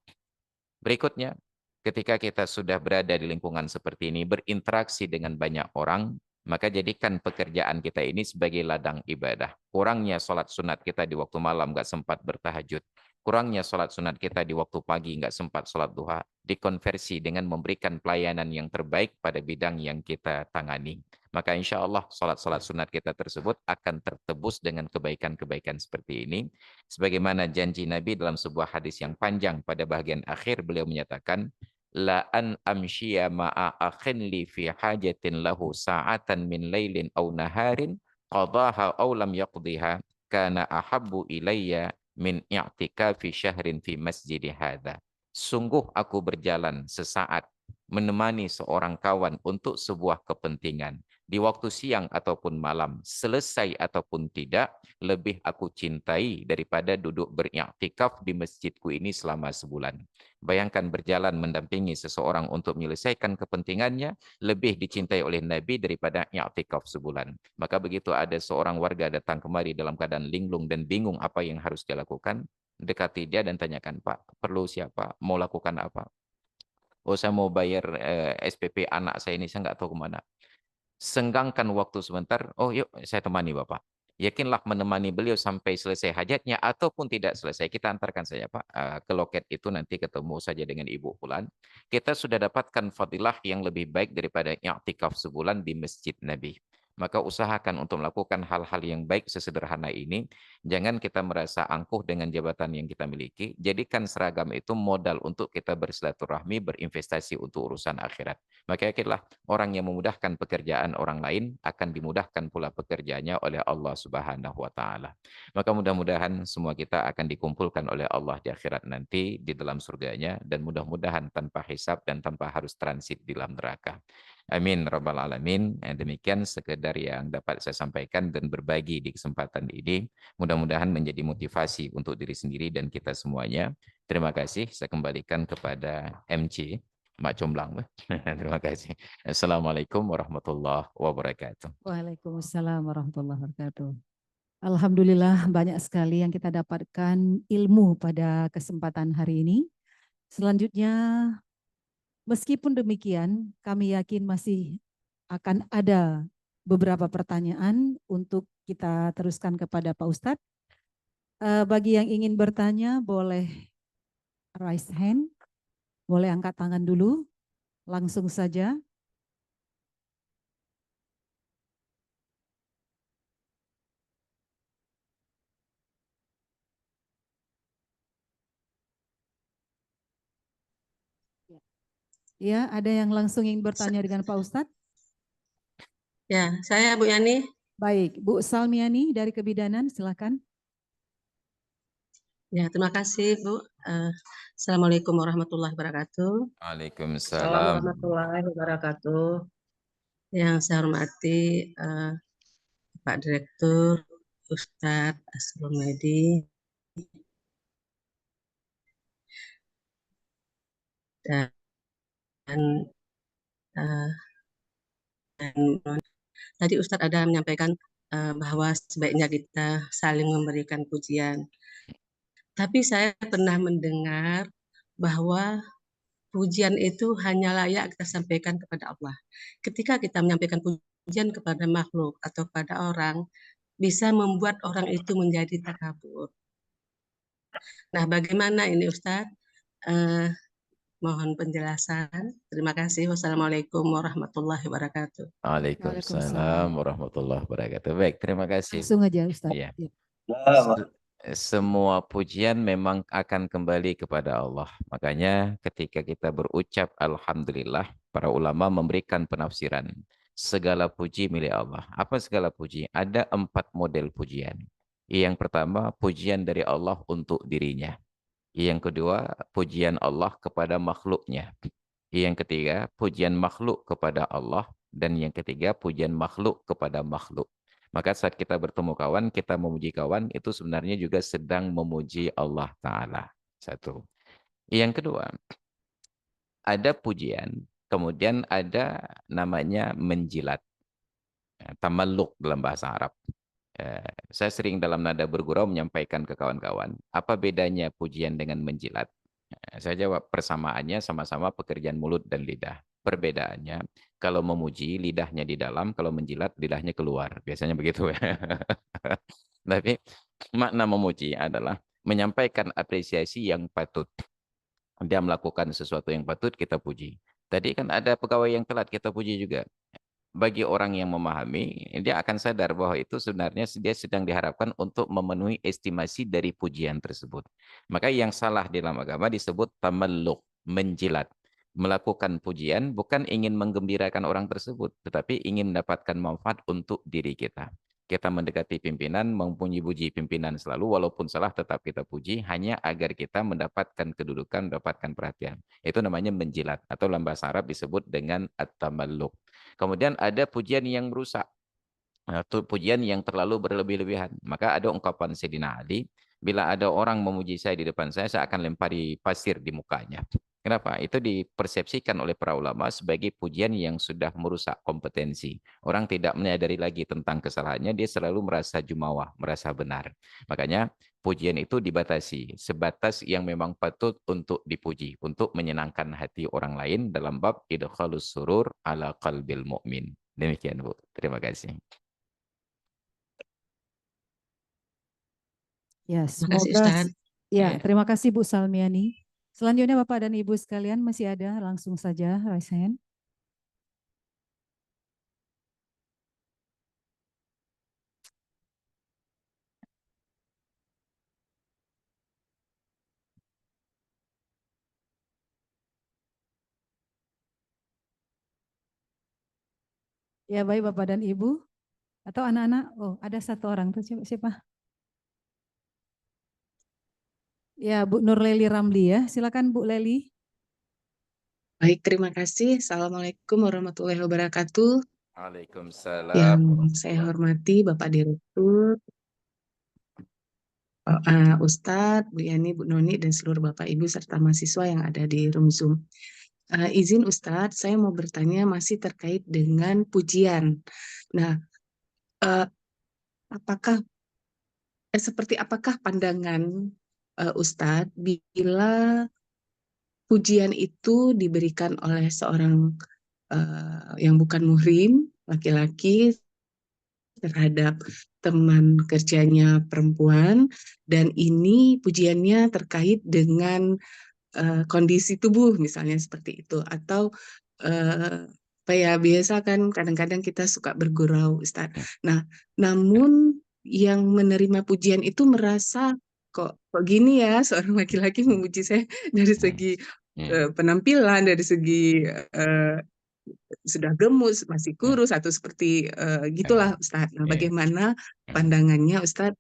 Berikutnya, ketika kita sudah berada di lingkungan seperti ini, berinteraksi dengan banyak orang, maka jadikan pekerjaan kita ini sebagai ladang ibadah. Kurangnya sholat sunat kita di waktu malam, nggak sempat bertahajud. Kurangnya sholat sunat kita di waktu pagi, nggak sempat sholat duha. Dikonversi dengan memberikan pelayanan yang terbaik pada bidang yang kita tangani. Maka insya Allah sholat-sholat sunat kita tersebut akan tertebus dengan kebaikan-kebaikan seperti ini. Sebagaimana janji Nabi dalam sebuah hadis yang panjang pada bagian akhir, beliau menyatakan, la an amshiya ma'a akhin li fi hajatin lahu sa'atan min lailin aw naharin qadaha aw lam yaqdiha kana ahabbu ilayya min i'tikafi syahrin fi masjidi hadha. Sungguh aku berjalan sesaat menemani seorang kawan untuk sebuah kepentingan. Di waktu siang ataupun malam, selesai ataupun tidak, lebih aku cintai daripada duduk beriktikaf di masjidku ini selama sebulan. Bayangkan berjalan mendampingi seseorang untuk menyelesaikan kepentingannya, lebih dicintai oleh Nabi daripada iktikaf sebulan. Maka begitu ada seorang warga datang kemari dalam keadaan linglung dan bingung apa yang harus dia lakukan, dekati dia dan tanyakan, Pak, perlu siapa? Mau lakukan apa? Oh, saya mau bayar SPP anak saya ini, saya nggak tahu kemana. Senggangkan waktu sebentar, oh yuk saya temani Bapak. Yakinlah menemani beliau sampai selesai hajatnya ataupun tidak selesai. Kita antarkan saja Pak ke loket itu, nanti ketemu saja dengan Ibu Fulan. Kita sudah dapatkan fadilah yang lebih baik daripada i'tikaf sebulan di Masjid Nabi. Maka usahakan untuk melakukan hal-hal yang baik sesederhana ini. Jangan kita merasa angkuh dengan jabatan yang kita miliki. Jadikan seragam itu modal untuk kita bersilaturahmi, berinvestasi untuk urusan akhirat. Maka yakinlah orang yang memudahkan pekerjaan orang lain akan dimudahkan pula pekerjaannya oleh Allah Subhanahu wa taala. Maka mudah-mudahan semua kita akan dikumpulkan oleh Allah di akhirat nanti di dalam surganya, dan mudah-mudahan tanpa hisab dan tanpa harus transit di dalam neraka. Amin rabbal alamin. Demikian sekedar yang dapat saya sampaikan dan berbagi di kesempatan ini. Mudah-mudahan menjadi motivasi untuk diri sendiri dan kita semuanya. Terima kasih. Saya kembalikan kepada MC. Mak Comblang. Terima kasih. Assalamualaikum warahmatullahi wabarakatuh. Waalaikumsalam warahmatullahi wabarakatuh. Alhamdulillah banyak sekali yang kita dapatkan ilmu pada kesempatan hari ini. Selanjutnya, meskipun demikian, kami yakin masih akan ada beberapa pertanyaan untuk kita teruskan kepada Pak Ustadz. Bagi yang ingin bertanya, boleh raise hand, boleh angkat tangan dulu, langsung saja. Ya, ada yang langsung ingin bertanya dengan Pak Ustadz? Ya, saya Bu Yani. Baik, Bu Salmiani dari Kebidanan, silakan. Ya, terima kasih Bu. Assalamualaikum warahmatullahi wabarakatuh. Waalaikumsalam. Warahmatullahi wabarakatuh. Yang saya hormati Pak Direktur, Ustadz Asrul Medi, dan tadi Ustadz ada menyampaikan bahwa sebaiknya kita saling memberikan pujian. Tapi saya pernah mendengar bahwa pujian itu hanya layak kita sampaikan kepada Allah. Ketika kita menyampaikan pujian kepada makhluk atau kepada orang, bisa membuat orang itu menjadi takabur. Nah, bagaimana ini Ustadz? Mohon penjelasan. Terima kasih. Wassalamualaikum warahmatullahi wabarakatuh. Waalaikumsalam warahmatullahi wabarakatuh. Baik, terima kasih. Langsung aja Ustadz. Ya. Ya. Semua pujian memang akan kembali kepada Allah. Makanya ketika kita berucap Alhamdulillah, para ulama memberikan penafsiran. Segala puji milik Allah. Apa segala puji? Ada 4 model pujian. Yang pertama, pujian dari Allah untuk dirinya. Yang kedua, pujian Allah kepada makhluknya. Yang ketiga, pujian makhluk kepada Allah. Dan yang ketiga, pujian makhluk kepada makhluk. Maka saat kita bertemu kawan, kita memuji kawan, itu sebenarnya juga sedang memuji Allah Ta'ala. Satu. Yang kedua, ada pujian, kemudian ada namanya menjilat. Tamalluk dalam bahasa Arab. Saya sering dalam nada bergurau menyampaikan ke kawan-kawan, apa bedanya pujian dengan menjilat? Saya jawab, persamaannya sama-sama pekerjaan mulut dan lidah. Perbedaannya, kalau memuji, lidahnya di dalam, kalau menjilat, lidahnya keluar. Biasanya begitu ya. Tapi makna memuji adalah menyampaikan apresiasi yang patut. Dia melakukan sesuatu yang patut, kita puji. Tadi kan ada pegawai yang telat, kita puji juga. Bagi orang yang memahami, dia akan sadar bahwa itu sebenarnya dia sedang diharapkan untuk memenuhi estimasi dari pujian tersebut. Maka yang salah di dalam agama disebut tamalluk, menjilat. Melakukan pujian bukan ingin menggembirakan orang tersebut, tetapi ingin mendapatkan manfaat untuk diri kita. Kita mendekati pimpinan, memuji-puji pimpinan selalu, walaupun salah tetap kita puji, hanya agar kita mendapatkan kedudukan, mendapatkan perhatian. Itu namanya menjilat, atau dalam bahasa Arab disebut dengan at-tamalluk. Kemudian ada pujian yang merusak, atau pujian yang terlalu berlebih-lebihan. Maka ada ungkapan Sayyidina Ali, bila ada orang memuji saya di depan saya akan lempari pasir di mukanya. Kenapa? Itu dipersepsikan oleh para ulama sebagai pujian yang sudah merusak kompetensi. Orang tidak menyadari lagi tentang kesalahannya, dia selalu merasa jumawah, merasa benar. Makanya pujian itu dibatasi, sebatas yang memang patut untuk dipuji, untuk menyenangkan hati orang lain dalam bab idkhalus surur ala qalbil mu'min. Demikian Bu, terima kasih. Ya, Terima kasih semoga Ustaz. ya, terima kasih Bu Salmiani. Selanjutnya Bapak dan Ibu sekalian masih ada, langsung saja raise hand. Ya, baik Bapak dan Ibu atau anak-anak. Oh, ada satu orang tuh siapa? Ya, Bu Nur Leli Ramli ya. Silakan Bu Leli. Baik, terima kasih. Assalamualaikum warahmatullahi wabarakatuh. Waalaikumsalam. Yang saya hormati Bapak Direktur, Ustadz, Bu Yani, Bu Noni, dan seluruh Bapak Ibu serta mahasiswa yang ada di room Zoom. Izin Ustadz, saya mau bertanya masih terkait dengan pujian. Nah, seperti apakah pandangan Ustadz bila pujian itu diberikan oleh seorang yang bukan muhrim, laki-laki, terhadap teman kerjanya perempuan, dan ini pujiannya terkait dengan kondisi tubuh misalnya seperti itu, atau apa ya, biasa kan kadang-kadang kita suka bergurau Ustaz. Nah, namun yang menerima pujian itu merasa kok gini ya, seorang laki-laki memuji saya dari segi penampilan, dari segi sudah gemuk, masih kurus, atau seperti gitulah Ustadz. Nah, bagaimana pandangannya Ustadz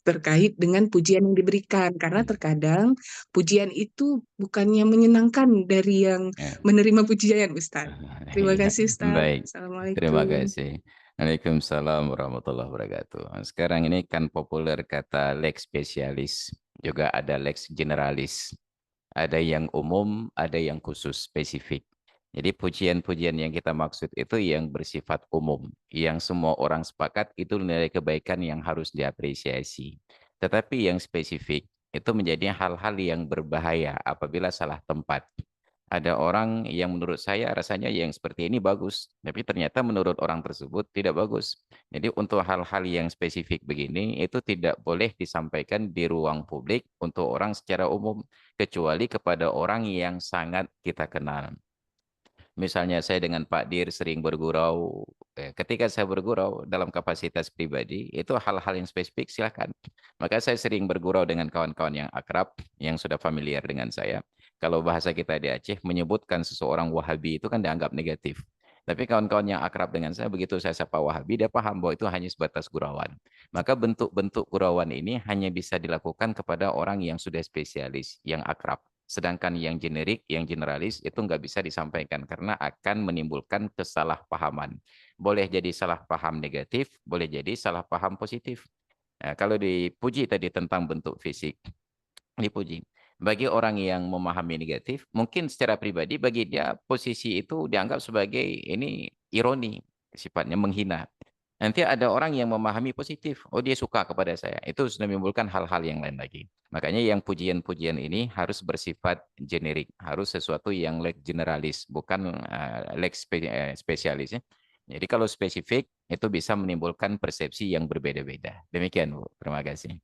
terkait dengan pujian yang diberikan? Karena terkadang pujian itu bukannya menyenangkan dari yang menerima pujian Ustadz. Terima kasih Ustadz. Baik, terima Assalamualaikum. kasih. Waalaikumsalam warahmatullahi wabarakatuh. Sekarang ini kan populer kata lex spesialis, juga ada lex generalis. Ada yang umum, ada yang khusus, spesifik. Jadi pujian-pujian yang kita maksud itu yang bersifat umum, yang semua orang sepakat itu nilai kebaikan yang harus diapresiasi. Tetapi yang spesifik itu menjadi hal-hal yang berbahaya apabila salah tempat. Ada orang yang menurut saya rasanya yang seperti ini bagus, tapi ternyata menurut orang tersebut tidak bagus. Jadi untuk hal-hal yang spesifik begini itu tidak boleh disampaikan di ruang publik untuk orang secara umum, kecuali kepada orang yang sangat kita kenal. Misalnya saya dengan Pak Dir sering bergurau, ketika saya bergurau dalam kapasitas pribadi, itu hal-hal yang spesifik silakan. Maka saya sering bergurau dengan kawan-kawan yang akrab, yang sudah familiar dengan saya. Kalau bahasa kita di Aceh, menyebutkan seseorang Wahabi itu kan dianggap negatif. Tapi kawan-kawan yang akrab dengan saya, begitu saya sapa Wahabi, dia paham bahwa itu hanya sebatas gurauan. Maka bentuk-bentuk gurauan ini hanya bisa dilakukan kepada orang yang sudah spesialis, yang akrab. Sedangkan yang generik, yang generalis, itu nggak bisa disampaikan karena akan menimbulkan kesalahpahaman. Boleh jadi salah paham negatif, boleh jadi salah paham positif. Nah, kalau dipuji tadi tentang bentuk fisik, dipuji. Bagi orang yang memahami negatif, mungkin secara pribadi bagi dia posisi itu dianggap sebagai ini ironi, sifatnya menghina. Nanti ada orang yang memahami positif, oh dia suka kepada saya. Itu sudah menimbulkan hal-hal yang lain lagi. Makanya yang pujian-pujian ini harus bersifat generik, harus sesuatu yang generalis, bukan spesialis ya. Jadi kalau spesifik itu bisa menimbulkan persepsi yang berbeda-beda. Demikian Bu, terima kasih.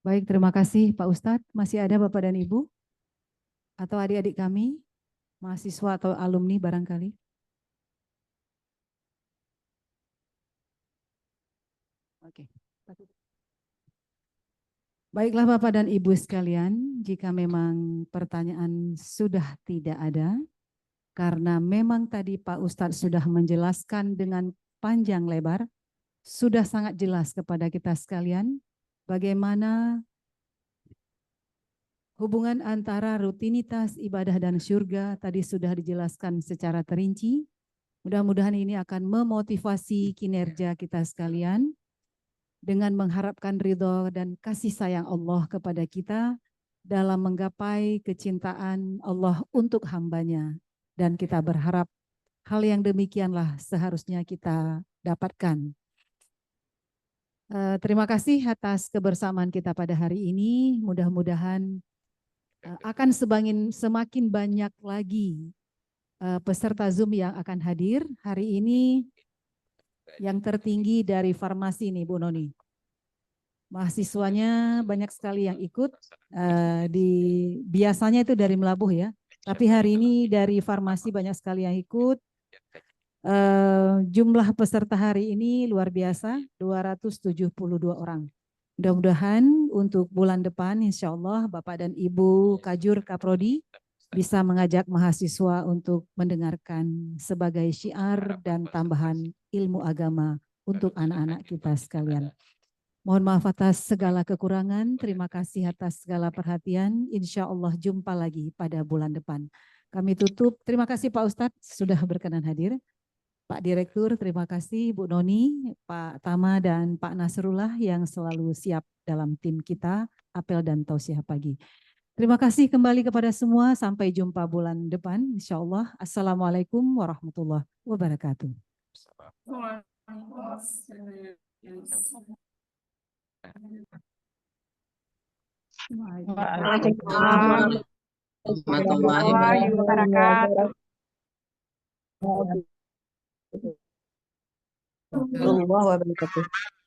Baik, terima kasih Pak Ustadz. Masih ada Bapak dan Ibu? Atau adik-adik kami? Mahasiswa atau alumni barangkali? Oke. Baiklah Bapak dan Ibu sekalian, jika memang pertanyaan sudah tidak ada, karena memang tadi Pak Ustadz sudah menjelaskan dengan panjang lebar, sudah sangat jelas kepada kita sekalian, bagaimana hubungan antara rutinitas ibadah dan surga tadi sudah dijelaskan secara terinci. Mudah-mudahan ini akan memotivasi kinerja kita sekalian dengan mengharapkan ridho dan kasih sayang Allah kepada kita dalam menggapai kecintaan Allah untuk hambanya. Dan kita berharap hal yang demikianlah seharusnya kita dapatkan. Terima kasih atas kebersamaan kita pada hari ini. Mudah-mudahan akan semakin banyak lagi peserta Zoom yang akan hadir. Hari ini yang tertinggi dari farmasi nih Bu Noni. Mahasiswanya banyak sekali yang ikut. Biasanya itu dari Melabuh ya. Tapi hari ini dari farmasi banyak sekali yang ikut. Jumlah peserta hari ini luar biasa, 272 orang. Mudah-mudahan untuk bulan depan insya Allah Bapak dan Ibu Kajur Kaprodi bisa mengajak mahasiswa untuk mendengarkan sebagai syiar dan tambahan ilmu agama untuk anak-anak kita sekalian. Mohon maaf atas segala kekurangan, terima kasih atas segala perhatian. Insya Allah jumpa lagi pada bulan depan. Kami tutup, terima kasih Pak Ustadz sudah berkenan hadir. Pak Direktur, terima kasih Bu Noni, Pak Tama, dan Pak Nasrullah yang selalu siap dalam tim kita, apel dan tausiah pagi. Terima kasih kembali kepada semua, sampai jumpa bulan depan, insya Allah. Assalamualaikum warahmatullahi wabarakatuh. Waalaikumsalam warahmatullahi wabarakatuh. warahmatullahi wabarakatuh.